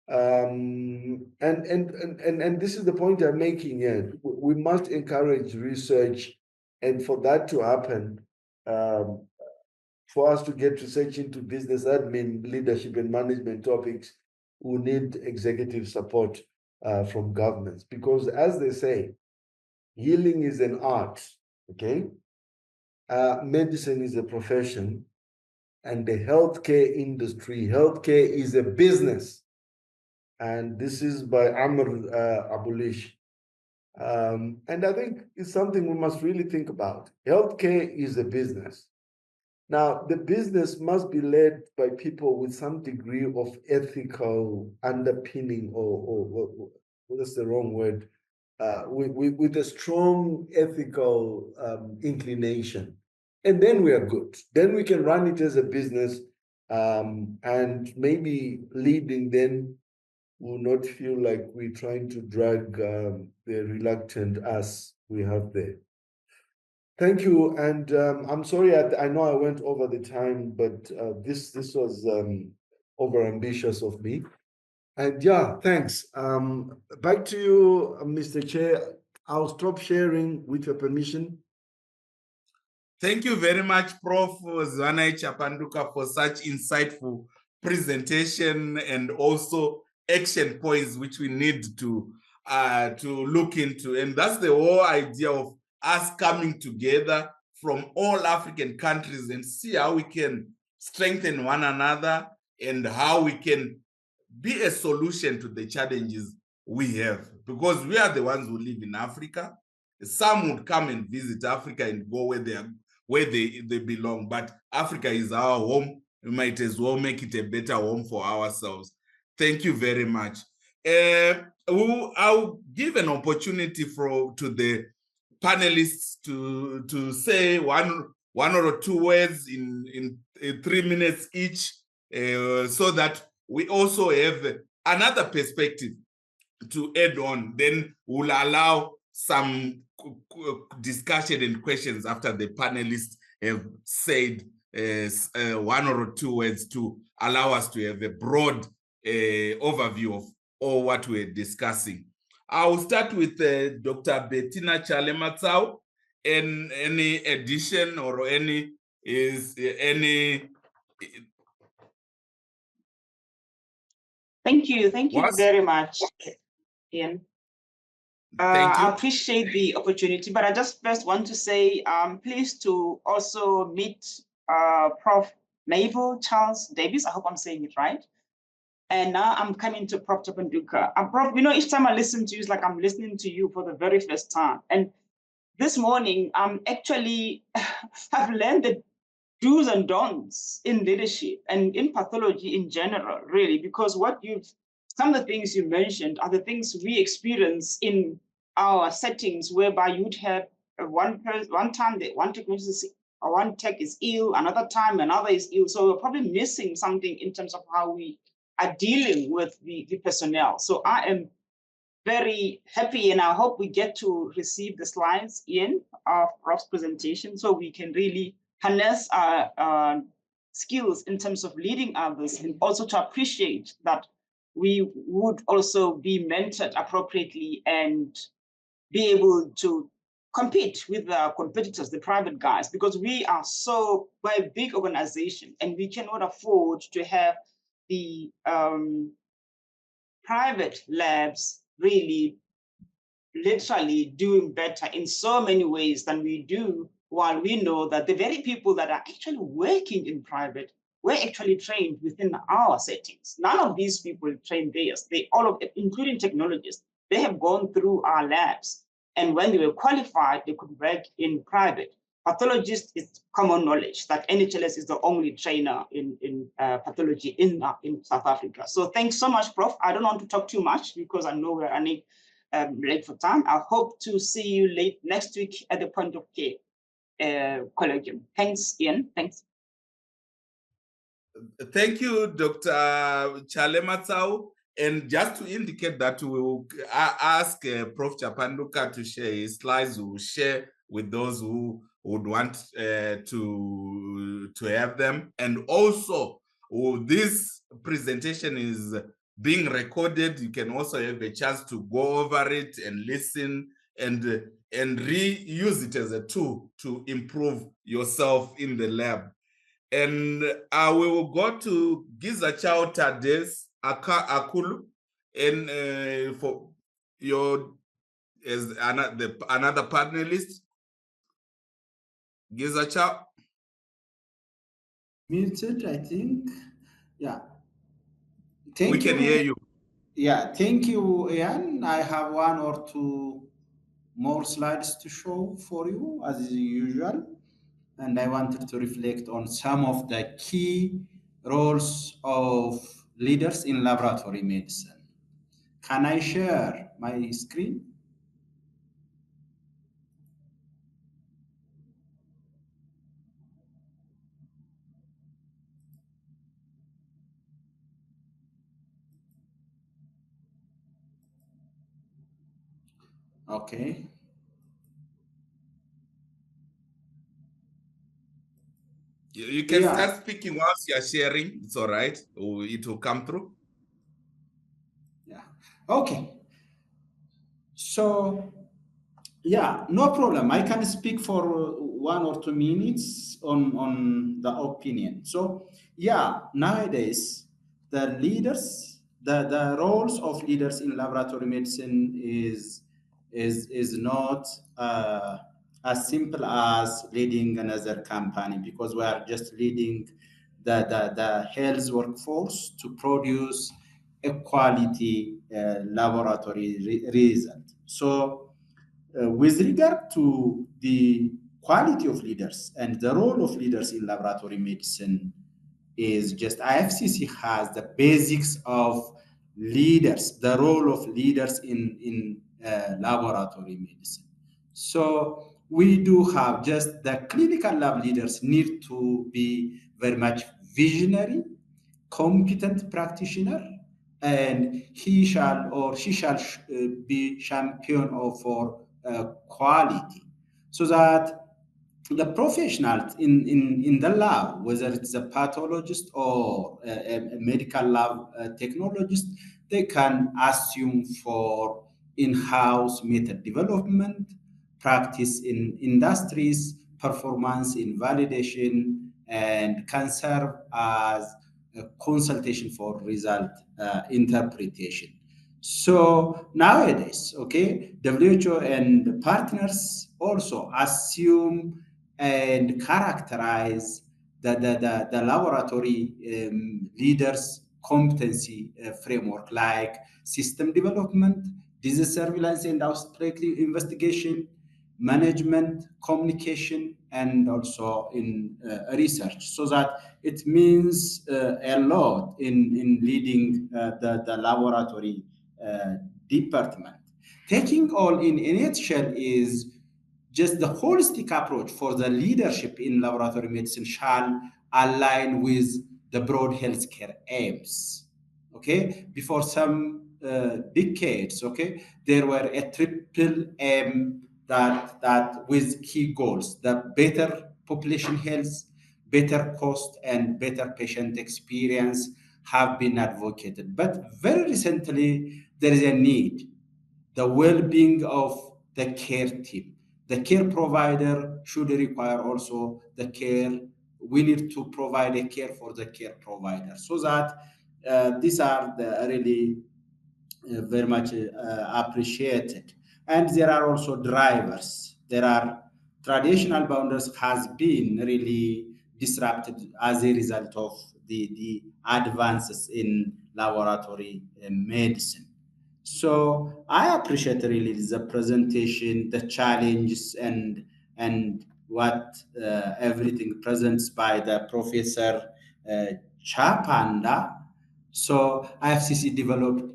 And this is the point I'm making here. We must encourage research, and for that to happen, for us to get research into business admin, leadership, and management topics, we need executive support from governments, because as they say, healing is an art, okay? Medicine is a profession, and the healthcare industry, healthcare is a business. And this is by Amr Abulish. And I think it's something we must really think about. Healthcare is a business. Now, the business must be led by people with some degree of ethical underpinning, or that's the wrong word, with a strong ethical inclination. And then we are good. Then we can run it as a business, and maybe leading then will not feel like we're trying to drag the reluctant us we have there. Thank you, and I'm sorry, I know I went over the time, but this was overambitious of me. And yeah, thanks. Back to you, Mr. Chair. I'll stop sharing with your permission. Thank you very much, Prof. Zwanai Chapanduka, for such insightful presentation and also action points which we need to look into. And that's the whole idea of us coming together from all African countries and see how we can strengthen one another and how we can be a solution to the challenges we have, because we are the ones who live in Africa. Some would come and visit Africa and go where they belong, but Africa is our home. We might as well make it a better home for ourselves. Thank you very much. I'll give an opportunity to the panelists to say one or two words in 3 minutes each, so that we also have another perspective to add on. Then we'll allow some discussion and questions after the panelists have said 1 or 2 words to allow us to have a broad overview of all what we're discussing. I'll start with Dr. Bettina Chalematsau. And any addition or any. Thank you very much, Ian. Thank you. I appreciate the opportunity, but I just first want to say I'm pleased to also meet Prof. Mabel Charles Davis. I hope I'm saying it right. And now I'm coming to Prof. Chapanduka. Prof, you know, each time I listen to you, it's like I'm listening to you for the very first time. And this morning, I'm actually, I've learned the do's and don'ts in leadership and in pathology in general, really, because some of the things you mentioned are the things we experience in our settings, whereby you'd have one time that one technician or one tech is ill, another time another is ill. So we're probably missing something in terms of how we are dealing with the personnel. So I am very happy, and I hope we get to receive the slides in of Prof's presentation so we can really harness our skills in terms of leading others, and also to appreciate that we would also be mentored appropriately and be able to compete with our competitors, the private guys, because we're a big organization and we cannot afford to have the private labs really literally doing better in so many ways than we do, while we know that the very people that are actually working in private were actually trained within our settings. None of these people trained theirs. All of it, including technologists, they have gone through our labs. And when they were qualified, they could work in private. Pathologists, it's common knowledge that NHLS is the only trainer in pathology in South Africa. So thanks so much, Prof. I don't want to talk too much because I know we're running late for time. I hope to see you next week at the Point of Care Colloquium. Thanks, Ian. Thanks. Thank you, Dr. Chalematsau. And just to indicate that we will ask Prof. Chapanduka to share his slides. We will share with those who would want to have them. And also, this presentation is being recorded. You can also have a chance to go over it and listen and reuse it as a tool to improve yourself in the lab. And we will go to Gizachao Tades Akulu, and for your as another panelist. Gizachao. Muted, I think. Yeah. We can hear you. Yeah, thank you, Ian. I have 1 or 2 more slides to show for you as usual. And I wanted to reflect on some of the key roles of leaders in laboratory medicine. Can I share my screen? Okay. You can start speaking whilst you are sharing. It's all right. It will come through. Yeah. Okay. So Yeah, no problem. I can speak for 1 or 2 minutes on the opinion. So yeah, nowadays the leaders, the roles of leaders in laboratory medicine is not as simple as leading another company, because we are just leading the health workforce to produce a quality laboratory result. So with regard to the quality of leaders and the role of leaders in laboratory medicine, is just IFCC has the basics of leaders, the role of leaders in laboratory medicine. So we do have just the clinical lab leaders need to be very much visionary, competent practitioner, and he shall or she shall be champion of for quality, so that the professionals in the lab, whether it's a pathologist or a medical lab technologist, they can assume for in-house method development, practice in industries, performance in validation, and can serve as a consultation for result interpretation. So nowadays, okay, WHO and partners also assume and characterize the laboratory leaders competency framework, like system development, disease surveillance and outbreak investigation, management, communication, and also in research, so that it means a lot in leading the laboratory uh, department. Taking all in a nutshell is just the holistic approach for the leadership in laboratory medicine shall align with the broad healthcare aims. Okay, before some decades, okay, there were a triple aim that with key goals: the better population health, better cost, and better patient experience have been advocated. But very recently, there is a need: the well-being of the care team. The care provider should require also the care. We need to provide a care for the care provider, so that these are the really very much appreciated. And there are also drivers. There are traditional boundaries has been really disrupted as a result of the advances in laboratory medicine. So I appreciate really the presentation, the challenges, and what everything presents by the Professor uh, Chapanda. So IFCC developed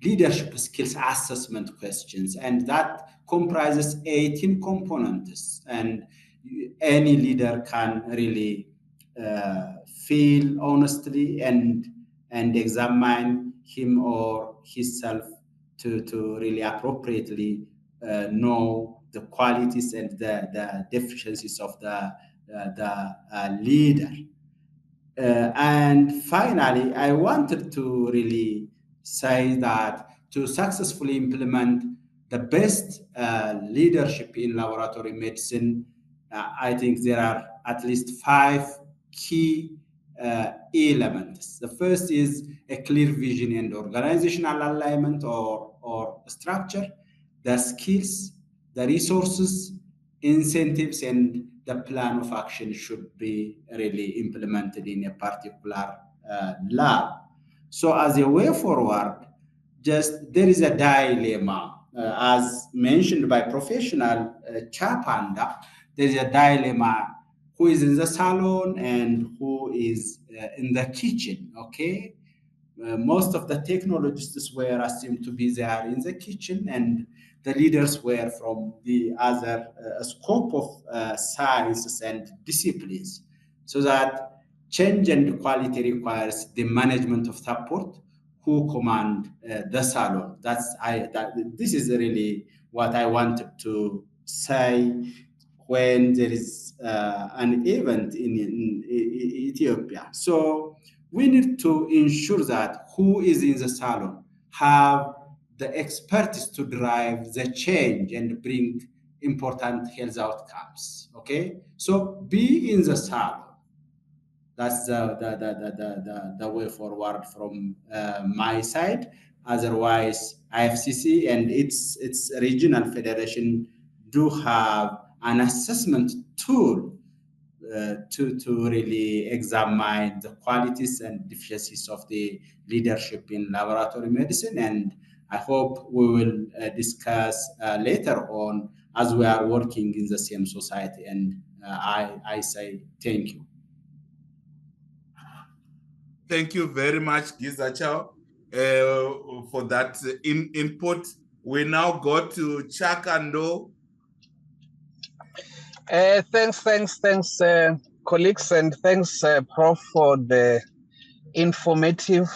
leadership skills assessment questions, and that comprises 18 components, and any leader can really feel honestly and examine him or himself to really appropriately know the qualities and the deficiencies of the leader. And finally, I wanted to really say that to successfully implement the best leadership in laboratory medicine, I think there are at least 5 key elements. The first is a clear vision and organizational alignment or structure, the skills, the resources, incentives, and the plan of action should be really implemented in a particular lab. So, as a way forward, just there is a dilemma, as mentioned by professional Chapanda. There is a dilemma: who is in the salon and who is in the kitchen. Okay, most of the technologists were assumed to be there in the kitchen, and the leaders were from the other scope of sciences and disciplines. So that change and quality requires the management of support who command the salon. This is really what I wanted to say when there is an event in Ethiopia. So we need to ensure that who is in the salon have the experts to drive the change and bring important health outcomes. Okay, so be in the salon. That's the way forward from my side. Otherwise, IFCC and its regional federation do have an assessment tool to really examine the qualities and deficiencies of the leadership in laboratory medicine. And I hope we will discuss later on as we are working in the same society. And I say thank you. Thank you very much, Giza Chao, for that input. We now go to Chakando. Thanks, colleagues, and thanks, Prof, for the informative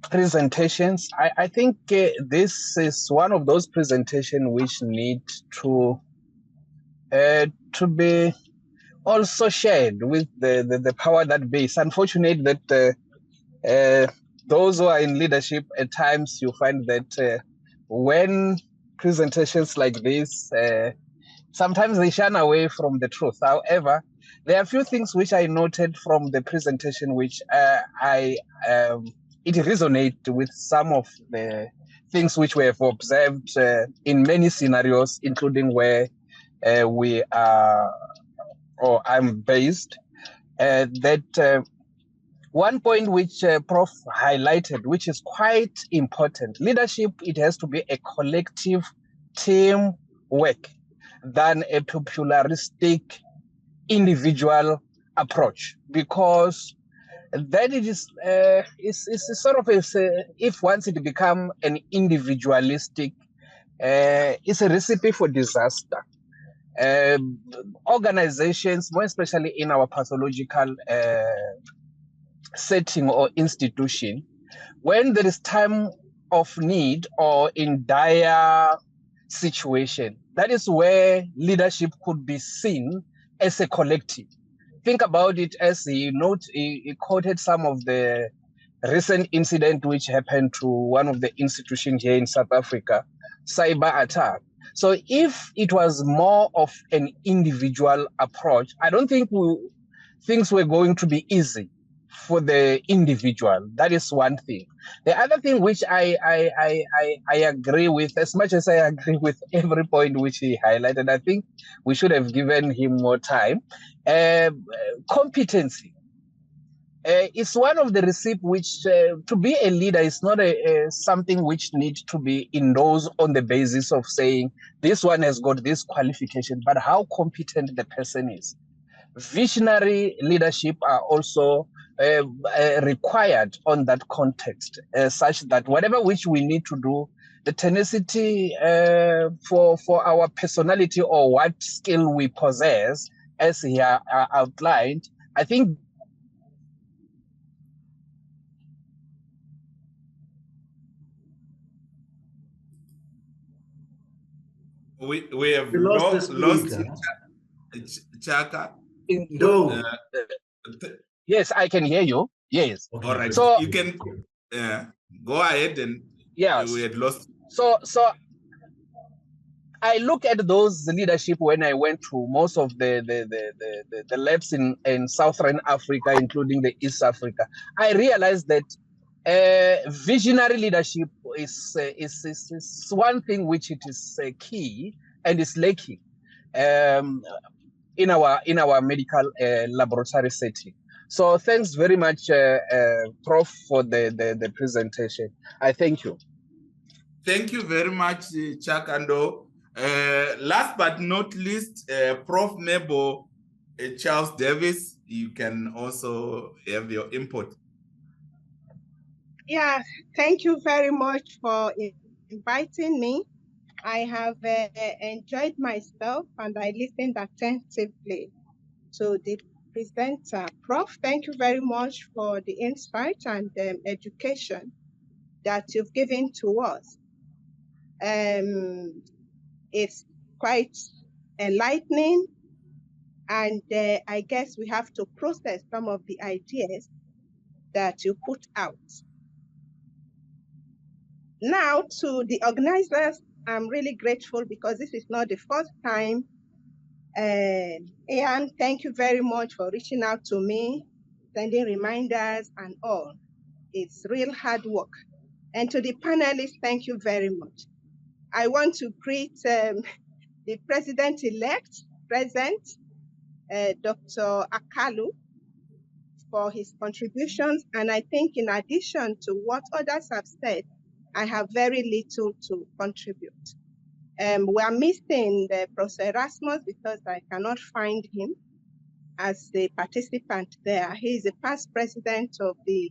presentations. I think this is one of those presentations which need to be also shared with the power that be. It's unfortunate that those who are in leadership, at times you find that when presentations like this, sometimes they shun away from the truth. However, there are a few things which I noted from the presentation which it resonates with some of the things which we have observed in many scenarios, including where we are or I'm based. That one point which Prof highlighted, which is quite important, leadership, it has to be a collective team work than a popularistic individual approach, because then it is it's sort of if once it become an individualistic, it's a recipe for disaster. Organizations, more especially in our pathological setting or institution, when there is time of need or in dire situation, that is where leadership could be seen as a collective. Think about it as he quoted some of the recent incident which happened to one of the institutions here in South Africa, cyber attack. So if it was more of an individual approach, I don't think things were going to be easy for the individual. That is one thing. The other thing which I agree with, as much as I agree with every point which he highlighted, I think we should have given him more time. Competency. It's one of the recipes which, to be a leader, is not something which needs to be endorsed on the basis of saying this one has got this qualification, but how competent the person is. Visionary leadership are also required on that context, such that whatever which we need to do, the tenacity for our personality or what skill we possess, as he outlined, I think We have lost lost Chaka. No. Yes, I can hear you. Yes. Okay. All right. So you can go ahead and yes. We had lost. So I look at those leadership when I went to most of the labs in Southern Africa, including the East Africa. I realized that visionary leadership is one thing which it is key and is lacking in our medical laboratory setting. So thanks very much, Prof, for the presentation. I thank you. Thank you very much, Chakando. Last but not least, Prof Nebo Charles Davis, you can also have your input. Yeah, thank you very much for inviting me. I have enjoyed myself and I listened attentively to the presenter. Prof, thank you very much for the insight and education that you've given to us. It's quite enlightening, and I guess we have to process some of the ideas that you put out. Now, to the organizers, I'm really grateful because this is not the first time. Ian, thank you very much for reaching out to me, sending reminders and all. It's real hard work. And to the panelists, thank you very much. I want to greet the president-elect present, Dr. Akalu, for his contributions. And I think in addition to what others have said, I have very little to contribute. We are missing Professor Erasmus because I cannot find him as a participant there. He is the past president of the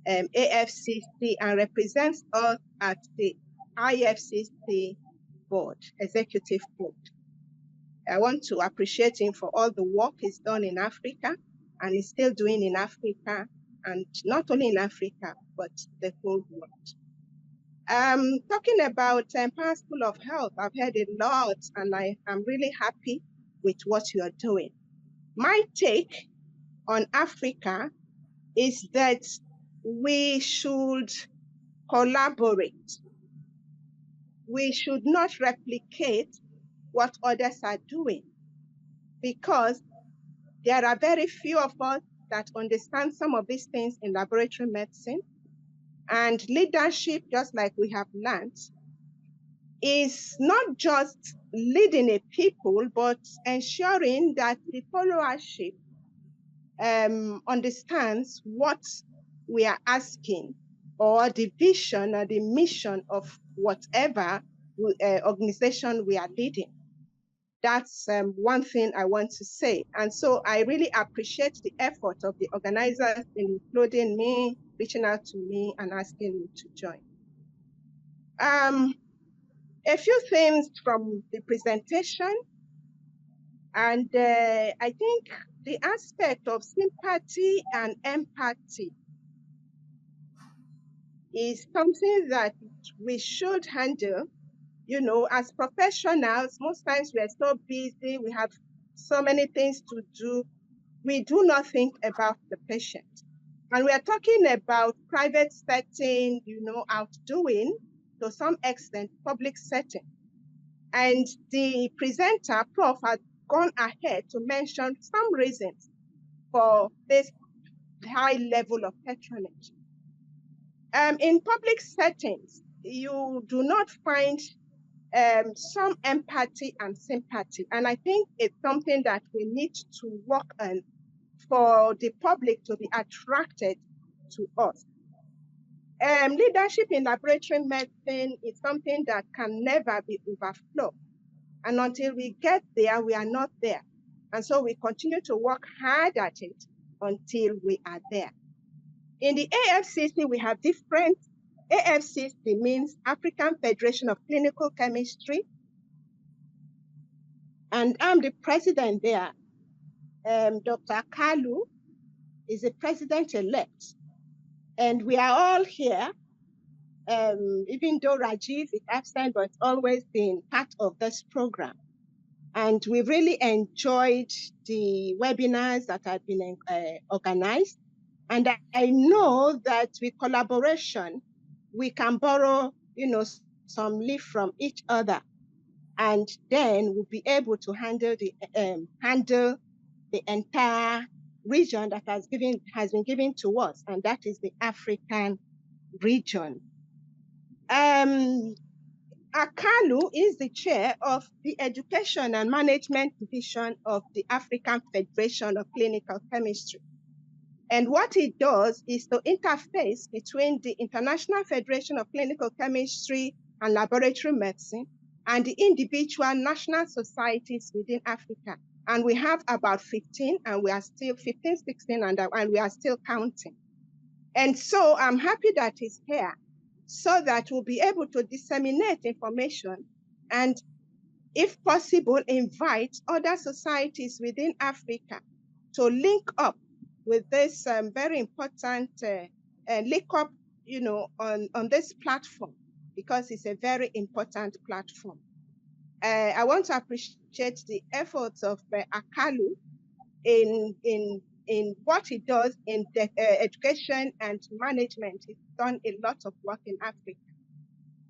AFCC and represents us at the IFCC board, executive board. I want to appreciate him for all the work he's done in Africa and is still doing in Africa, and not only in Africa, but the whole world. Talking about Empower School of Health, I've heard a lot, and I am really happy with what you are doing. My take on Africa is that we should collaborate. We should not replicate what others are doing, because there are very few of us that understand some of these things in laboratory medicine. And leadership, just like we have learned, is not just leading a people, but ensuring that the followership understands what we are asking, or the vision or the mission of whatever organization we are leading. That's one thing I want to say. And so I really appreciate the effort of the organizers, including me, reaching out to me and asking me to join. A few things from the presentation. And I think the aspect of sympathy and empathy is something that we should handle. You know, as professionals, most times we are so busy, we have so many things to do, we do not think about the patient. And we are talking about private setting, you know, outdoing, to some extent, public setting. And the presenter, Prof, has gone ahead to mention some reasons for this high level of patronage. In public settings, you do not find some empathy and sympathy. And I think it's something that we need to work on for the public to be attracted to us. Leadership in laboratory medicine is something that can never be overflow. And until we get there, we are not there. And so we continue to work hard at it until we are there. In the AFCC, we have different, AFCC means African Federation of Clinical Chemistry. And I'm the president there. Dr. Kalu is the president-elect. And we are all here, even though Rajiv is absent, but always been part of this program. And we really enjoyed the webinars that have been organized. And I know that with collaboration, we can borrow, you know, some leaf from each other, and then we'll be able to handle the entire region that has been given to us, and that is the African region. Akalu is the chair of the Education and Management Division of the African Federation of Clinical Chemistry. And what it does is to interface between the International Federation of Clinical Chemistry and Laboratory Medicine and the individual national societies within Africa. And we have about 15, and we are still 15, 16, and we are still counting. And so I'm happy that he's here so that we'll be able to disseminate information and, if possible, invite other societies within Africa to link up with this very important link up, you know, on this platform, because it's a very important platform. I want to appreciate the efforts of Akalu in what he does in the, education and management. He's done a lot of work in Africa.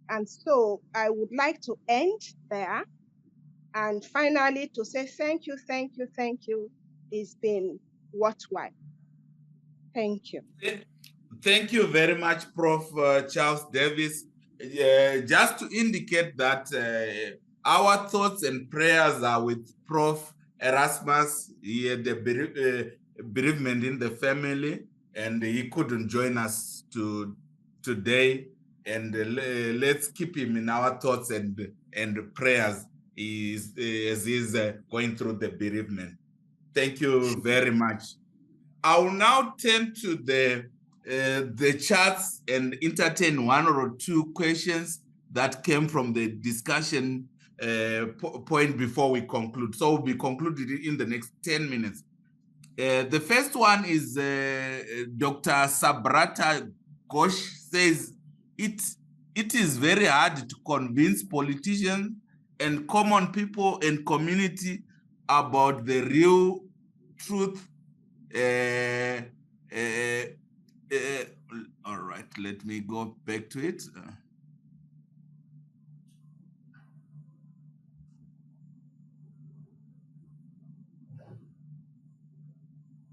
And so I would like to end there. And finally, to say thank you, thank you, thank you. It's been worthwhile. Thank you. Thank you very much, Prof. Charles Davis. Just to indicate that our thoughts and prayers are with Prof. Erasmus. He had a bereavement in the family, and he couldn't join us today. And let's keep him in our thoughts and prayers as he's going through the bereavement. Thank you very much. I will now turn to the charts and entertain one or two questions that came from the discussion point before we conclude. So we'll be concluded in the next 10 minutes. The first one is Dr. Sabrata Ghosh says, it is very hard to convince politicians and common people and community about the real truth. All right, let me go back to it.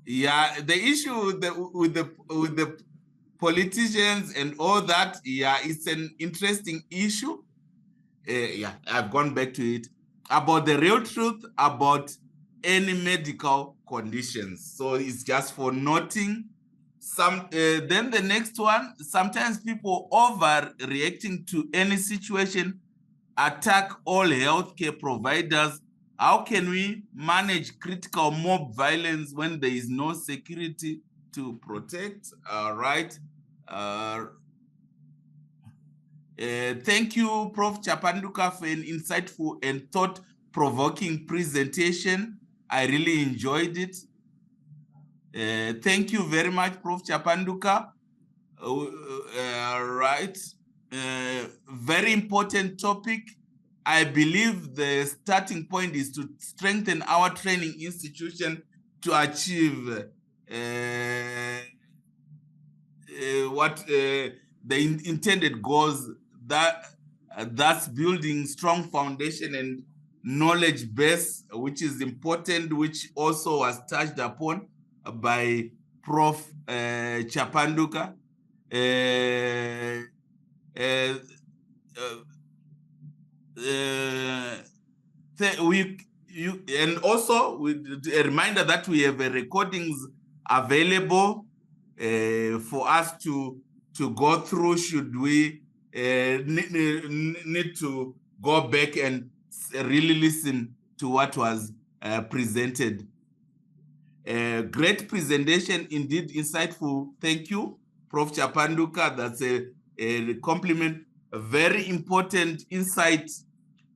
Yeah, the issue with the politicians and all that, yeah, it's an interesting issue. Yeah, I've gone back to it about the real truth about any medical conditions. So it's just for noting. Then the next one, sometimes people overreacting to any situation attack all healthcare providers. How can we manage critical mob violence when there is no security to protect? All right. Thank you, Prof. Chapanduka, for an insightful and thought-provoking presentation. I really enjoyed it. Thank you very much, Prof. Chapanduka. Right. Very important topic. I believe the starting point is to strengthen our training institution to achieve what the intended goals, that's building strong foundation and knowledge base, which is important, which also was touched upon by Prof. Chapanduka. And also with a reminder that we have recordings available for us to go through should we need to go back and really listen to what was presented. Great presentation, indeed insightful. Thank you, Prof. Chapanduka. That's a compliment. A very important insight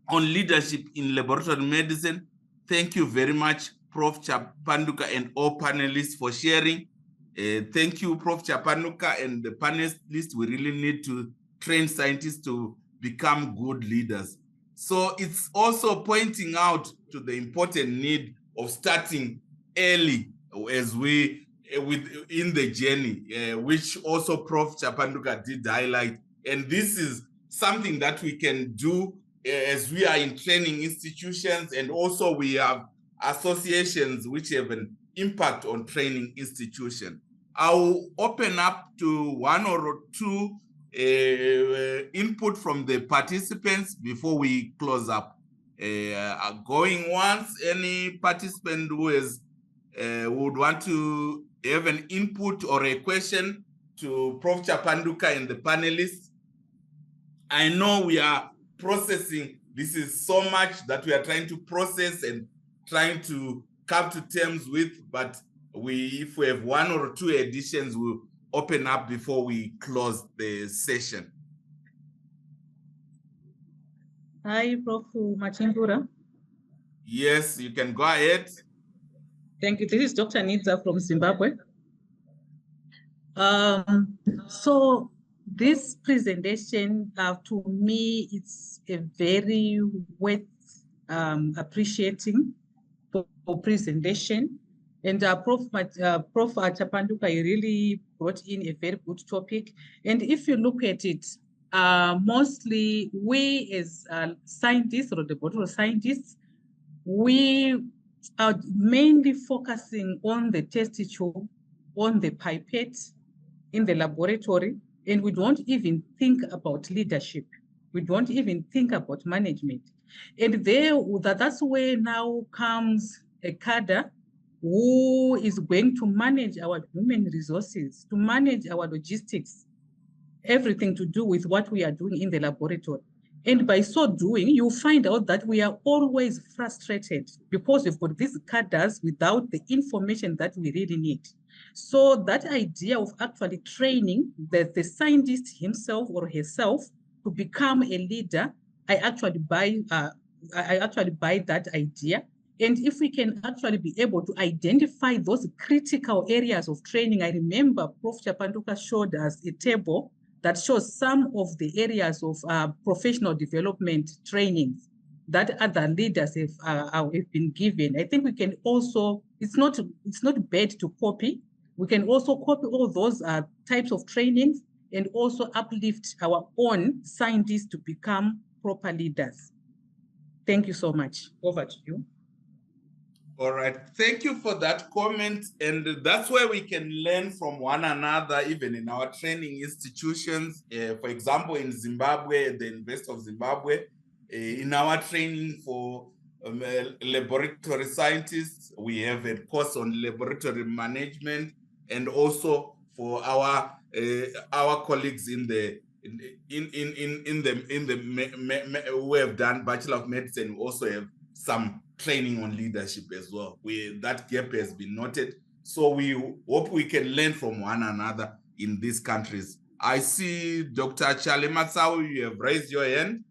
on leadership in laboratory medicine. Thank you very much, Prof. Chapanduka and all panelists for sharing. Thank you, Prof. Chapanduka and the panelists. We really need to train scientists to become good leaders. So it's also pointing out to the important need of starting early as we in the journey, which also Prof. Chapanduka did highlight. And this is something that we can do as we are in training institutions, and also we have associations which have an impact on training institutions. I'll open up to one or two input from the participants before we close up. Going once, any participant who is would want to have an input or a question to Prof. Chapanduka and the panelists. I know we are processing. This is so much that we are trying to process and trying to come to terms with, but if we have one or two additions, we'll open up before we close the session. Hi, Prof. Machimbura. Yes, you can go ahead. Thank you. This is Dr. Nidza from Zimbabwe. So this presentation, to me, it's a very worth appreciating for presentation. And Prof. Chapanduka, you really brought in a very good topic. And if you look at it, mostly we as scientists or laboratory scientists, we are mainly focusing on the test tube, on the pipette in the laboratory, and we don't even think about leadership. We don't even think about management. And that's where now comes a cadre who is going to manage our human resources, to manage our logistics, everything to do with what we are doing in the laboratory. And by so doing, you find out that we are always frustrated because we've got these cadres without the information that we really need. So that idea of actually training the scientist himself or herself to become a leader, I actually buy that idea. And if we can actually be able to identify those critical areas of training, I remember Prof. Chapanduka showed us a table that shows some of the areas of professional development trainings that other leaders have been given. I think we can also, it's not bad to copy. We can also copy all those types of trainings and also uplift our own scientists to become proper leaders. Thank you so much. Over to you. All right, thank you for that comment. And that's where we can learn from one another, even in our training institutions. For example, in Zimbabwe, the University of Zimbabwe, in our training for laboratory scientists, we have a course on laboratory management, and also for our colleagues in the who have done Bachelor of Medicine, we also have some training on leadership as well. That gap has been noted. So we hope we can learn from one another in these countries. I see Dr. Chalimatsau, you have raised your hand.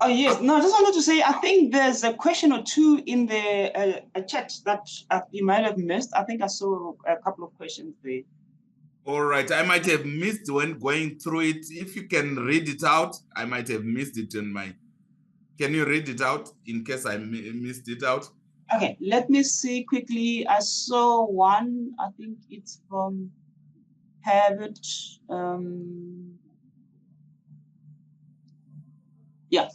Oh, yes. No, I just wanted to say, I think there's a question or two in the chat that you might have missed. I think I saw a couple of questions there. All right, I might have missed when going through it. If you can read it out, I might have missed it in my... Can you read it out in case I missed it out? Okay, let me see quickly. I saw one, I think it's from Herbert. Yeah.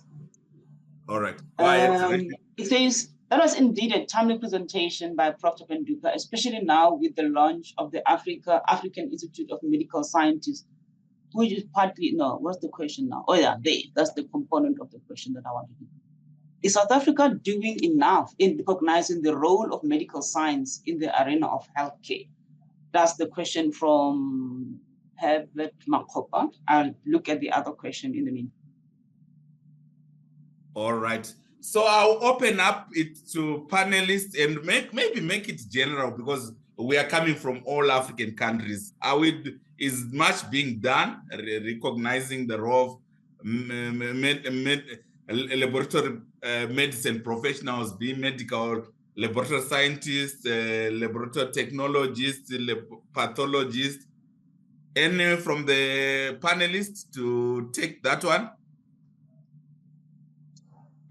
All right, go ahead. It says, that was indeed a timely presentation by Prof. Chapanduka, especially now with the launch of the African Institute of Medical Sciences, which is partly, no, what's the question now? Oh yeah, that's the component of the question that I wanted to do. Is South Africa doing enough in recognizing the role of medical science in the arena of healthcare? That's the question from Herbert Makopa. I'll look at the other question in the meantime. All right. So I'll open up it to panelists and maybe make it general, because we are coming from all African countries. Is much being done recognizing the role of laboratory medicine professionals, being medical laboratory scientists, laboratory technologists, pathologists? Any from the panelists to take that one?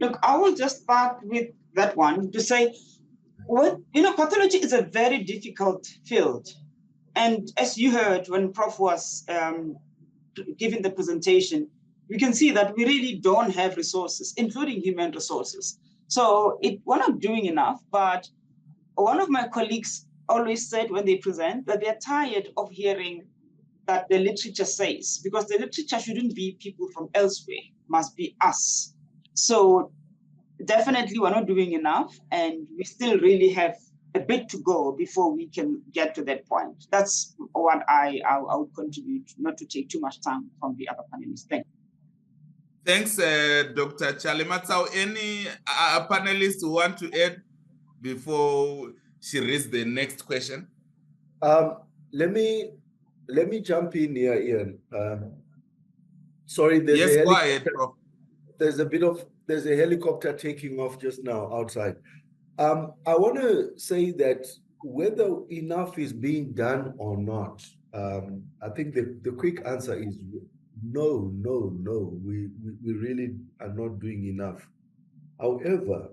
Look, I will just start with that one to say, pathology is a very difficult field. And as you heard when Prof was giving the presentation, you can see that we really don't have resources, including human resources. So we're not doing enough, but one of my colleagues always said when they present that they're tired of hearing that the literature says, because the literature shouldn't be people from elsewhere, must be us. So definitely we're not doing enough, and we still really have a bit to go before we can get to that point. That's what I would contribute, not to take too much time from the other panelists. Thank you. Thanks, Dr. Chalimatsau. Any panelists who want to add before she reads the next question? Let me jump in here, Ian. Sorry, there's yes, go ahead, Prof. There's a helicopter taking off just now outside. I want to say that whether enough is being done or not, I think the quick answer is no. We really are not doing enough. However,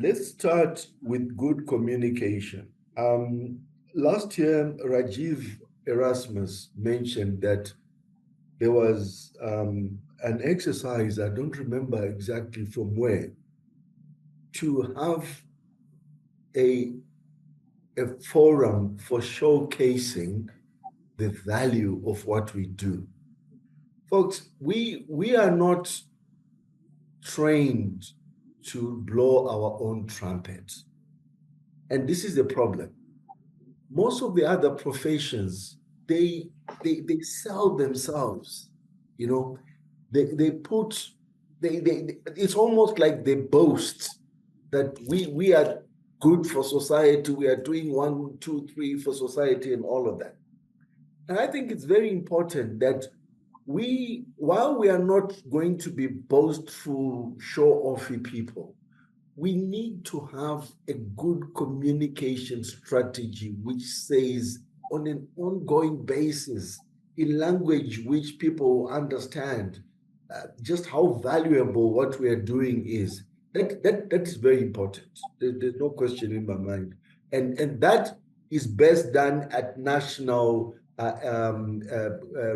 let's start with good communication. Last year, Rajiv Erasmus mentioned that there was an exercise, I don't remember exactly from where, to have a forum for showcasing the value of what we do. Folks, we are not trained to blow our own trumpet. And this is the problem. Most of the other professions, they sell themselves, you know. It's almost like they boast that we are good for society, we are doing 1, 2, 3 for society and all of that. And I think it's very important that while we are not going to be boastful, show-offy people, we need to have a good communication strategy which says on an ongoing basis, in language which people understand, just how valuable what we are doing is. That is very important. There's no question in my mind. And that is best done at national,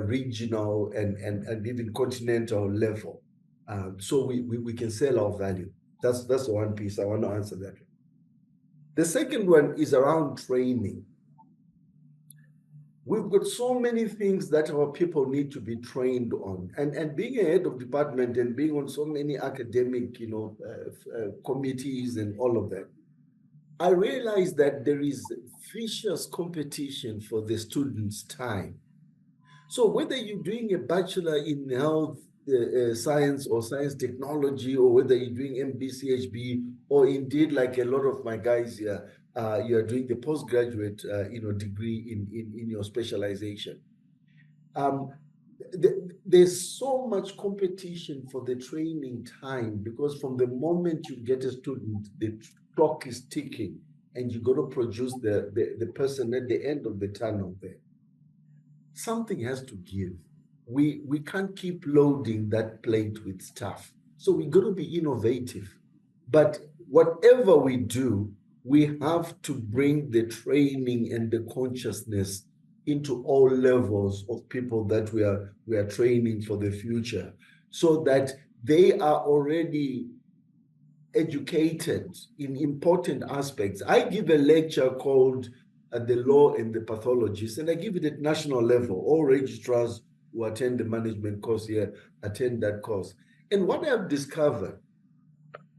regional, and even continental level. So we can sell our value. That's the one piece I want to answer that. The second one is around training. We've got so many things that our people need to be trained on, and being a head of department and being on so many academic, committees and all of that, I realized that there is vicious competition for the students' time. So whether you're doing a bachelor in health science or science technology, or whether you're doing MBCHB, or indeed like a lot of my guys here, you're doing the postgraduate degree in your specialization. There's so much competition for the training time, because from the moment you get a student, the clock is ticking and you got to produce the person at the end of the tunnel there. Something has to give. We can't keep loading that plate with stuff. So we got to be innovative. But whatever we do, we have to bring the training and the consciousness into all levels of people that we are training for the future, so that they are already educated in important aspects. I give a lecture called The Law and the Pathologist, and I give it at national level. All registrars who attend the management course here attend that course. And what I've discovered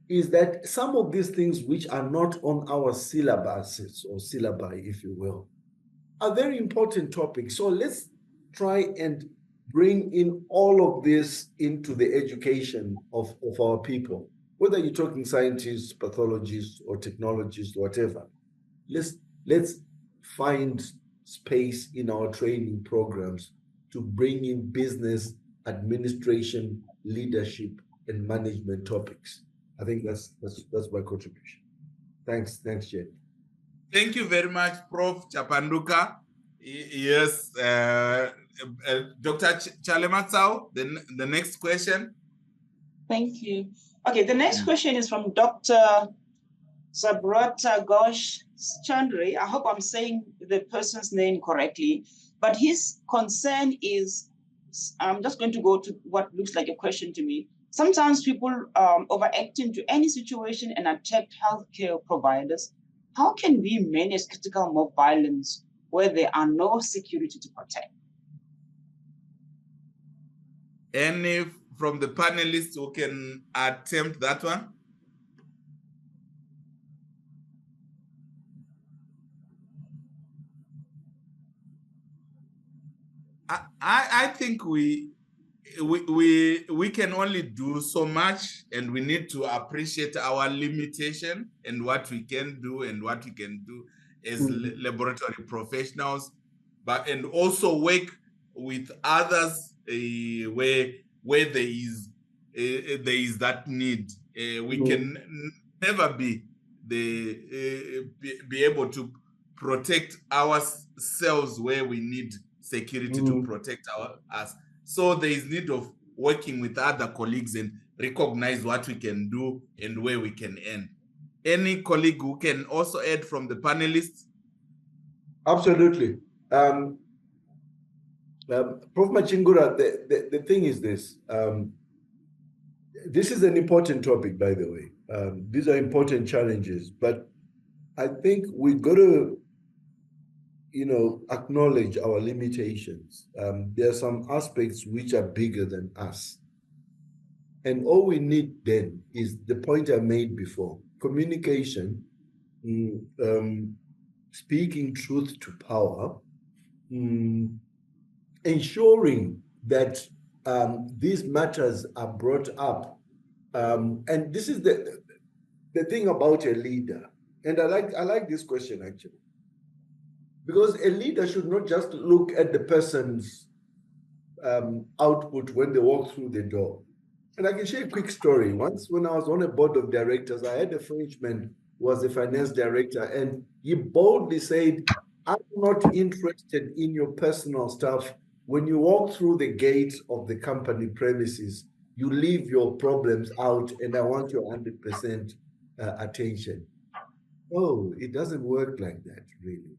is that some of these things which are not on our syllabuses or syllabi, if you will, are very important topics. So let's try and bring in all of this into the education of our people, whether you're talking scientists, pathologists, or technologists, whatever. Let's find space in our training programs to bring in business, administration, leadership, and management topics. I think that's my contribution. Thanks, Jay. Thank you very much, Prof. Chapanduka. Yes, Dr. Chalematsau, the next question. Thank you. Okay, the next question is from Dr. Sabrata Ghosh Chandri. I hope I'm saying the person's name correctly, but his concern is, I'm just going to go to what looks like a question to me. Sometimes people overact into any situation and attack healthcare providers. How can we manage critical mob violence where there are no security to protect? Any from the panelists who can attempt that one? I think we can only do so much, and we need to appreciate our limitation and what we can do and what we can do as laboratory professionals, and also work with others where there is that need. We can never be able to protect ourselves where we need security to protect us. So there is need of working with other colleagues and recognize what we can do and where we can end. Any colleague who can also add from the panelists? Absolutely. Prof. Machingura, the thing is this. This is an important topic, by the way. These are important challenges, but I think we got to, acknowledge our limitations. There are some aspects which are bigger than us. And all we need then is the point I made before, communication, speaking truth to power, ensuring that these matters are brought up. And this is the thing about a leader. And I like this question, actually. Because a leader should not just look at the person's output when they walk through the door. And I can share a quick story. Once when I was on a board of directors, I had a Frenchman who was a finance director, and he boldly said, I'm not interested in your personal stuff. When you walk through the gate of the company premises, you leave your problems out, and I want your 100% attention. Oh, it doesn't work like that, really.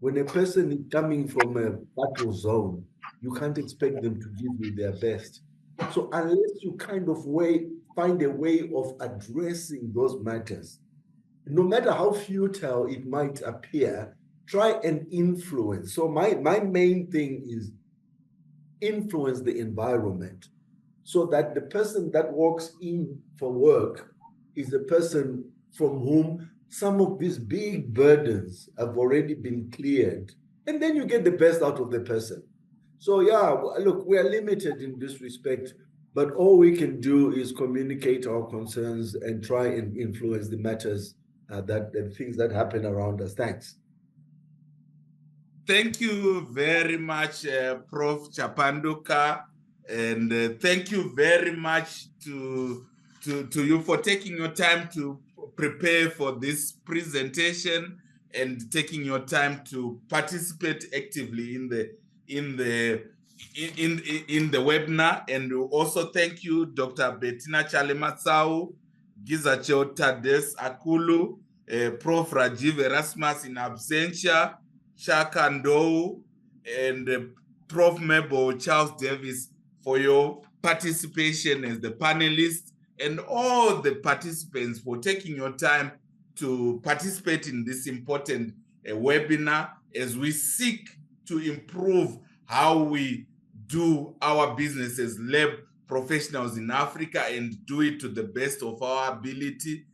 When a person is coming from a battle zone, you can't expect them to give you their best. So unless you kind of find a way of addressing those matters, no matter how futile it might appear, try and influence. So my main thing is influence the environment so that the person that walks in for work is a person from whom some of these big burdens have already been cleared. And then you get the best out of the person. So yeah, look, we are limited in this respect, but all we can do is communicate our concerns and try and influence the matters, the things that happen around us. Thanks. Thank you very much, Prof. Chapanduka, and thank you very much to you for taking your time to prepare for this presentation and taking your time to participate actively in the webinar. And also thank you, Dr. Bettina Chalematsau, Gizacho Tades Akulu, Prof. Rajiv Erasmus in absentia, Shaka Ndou, and Prof. Mebo Charles Davis for your participation as the panelists, and all the participants for taking your time to participate in this important webinar as we seek to improve how we do our business as lab professionals in Africa and do it to the best of our ability.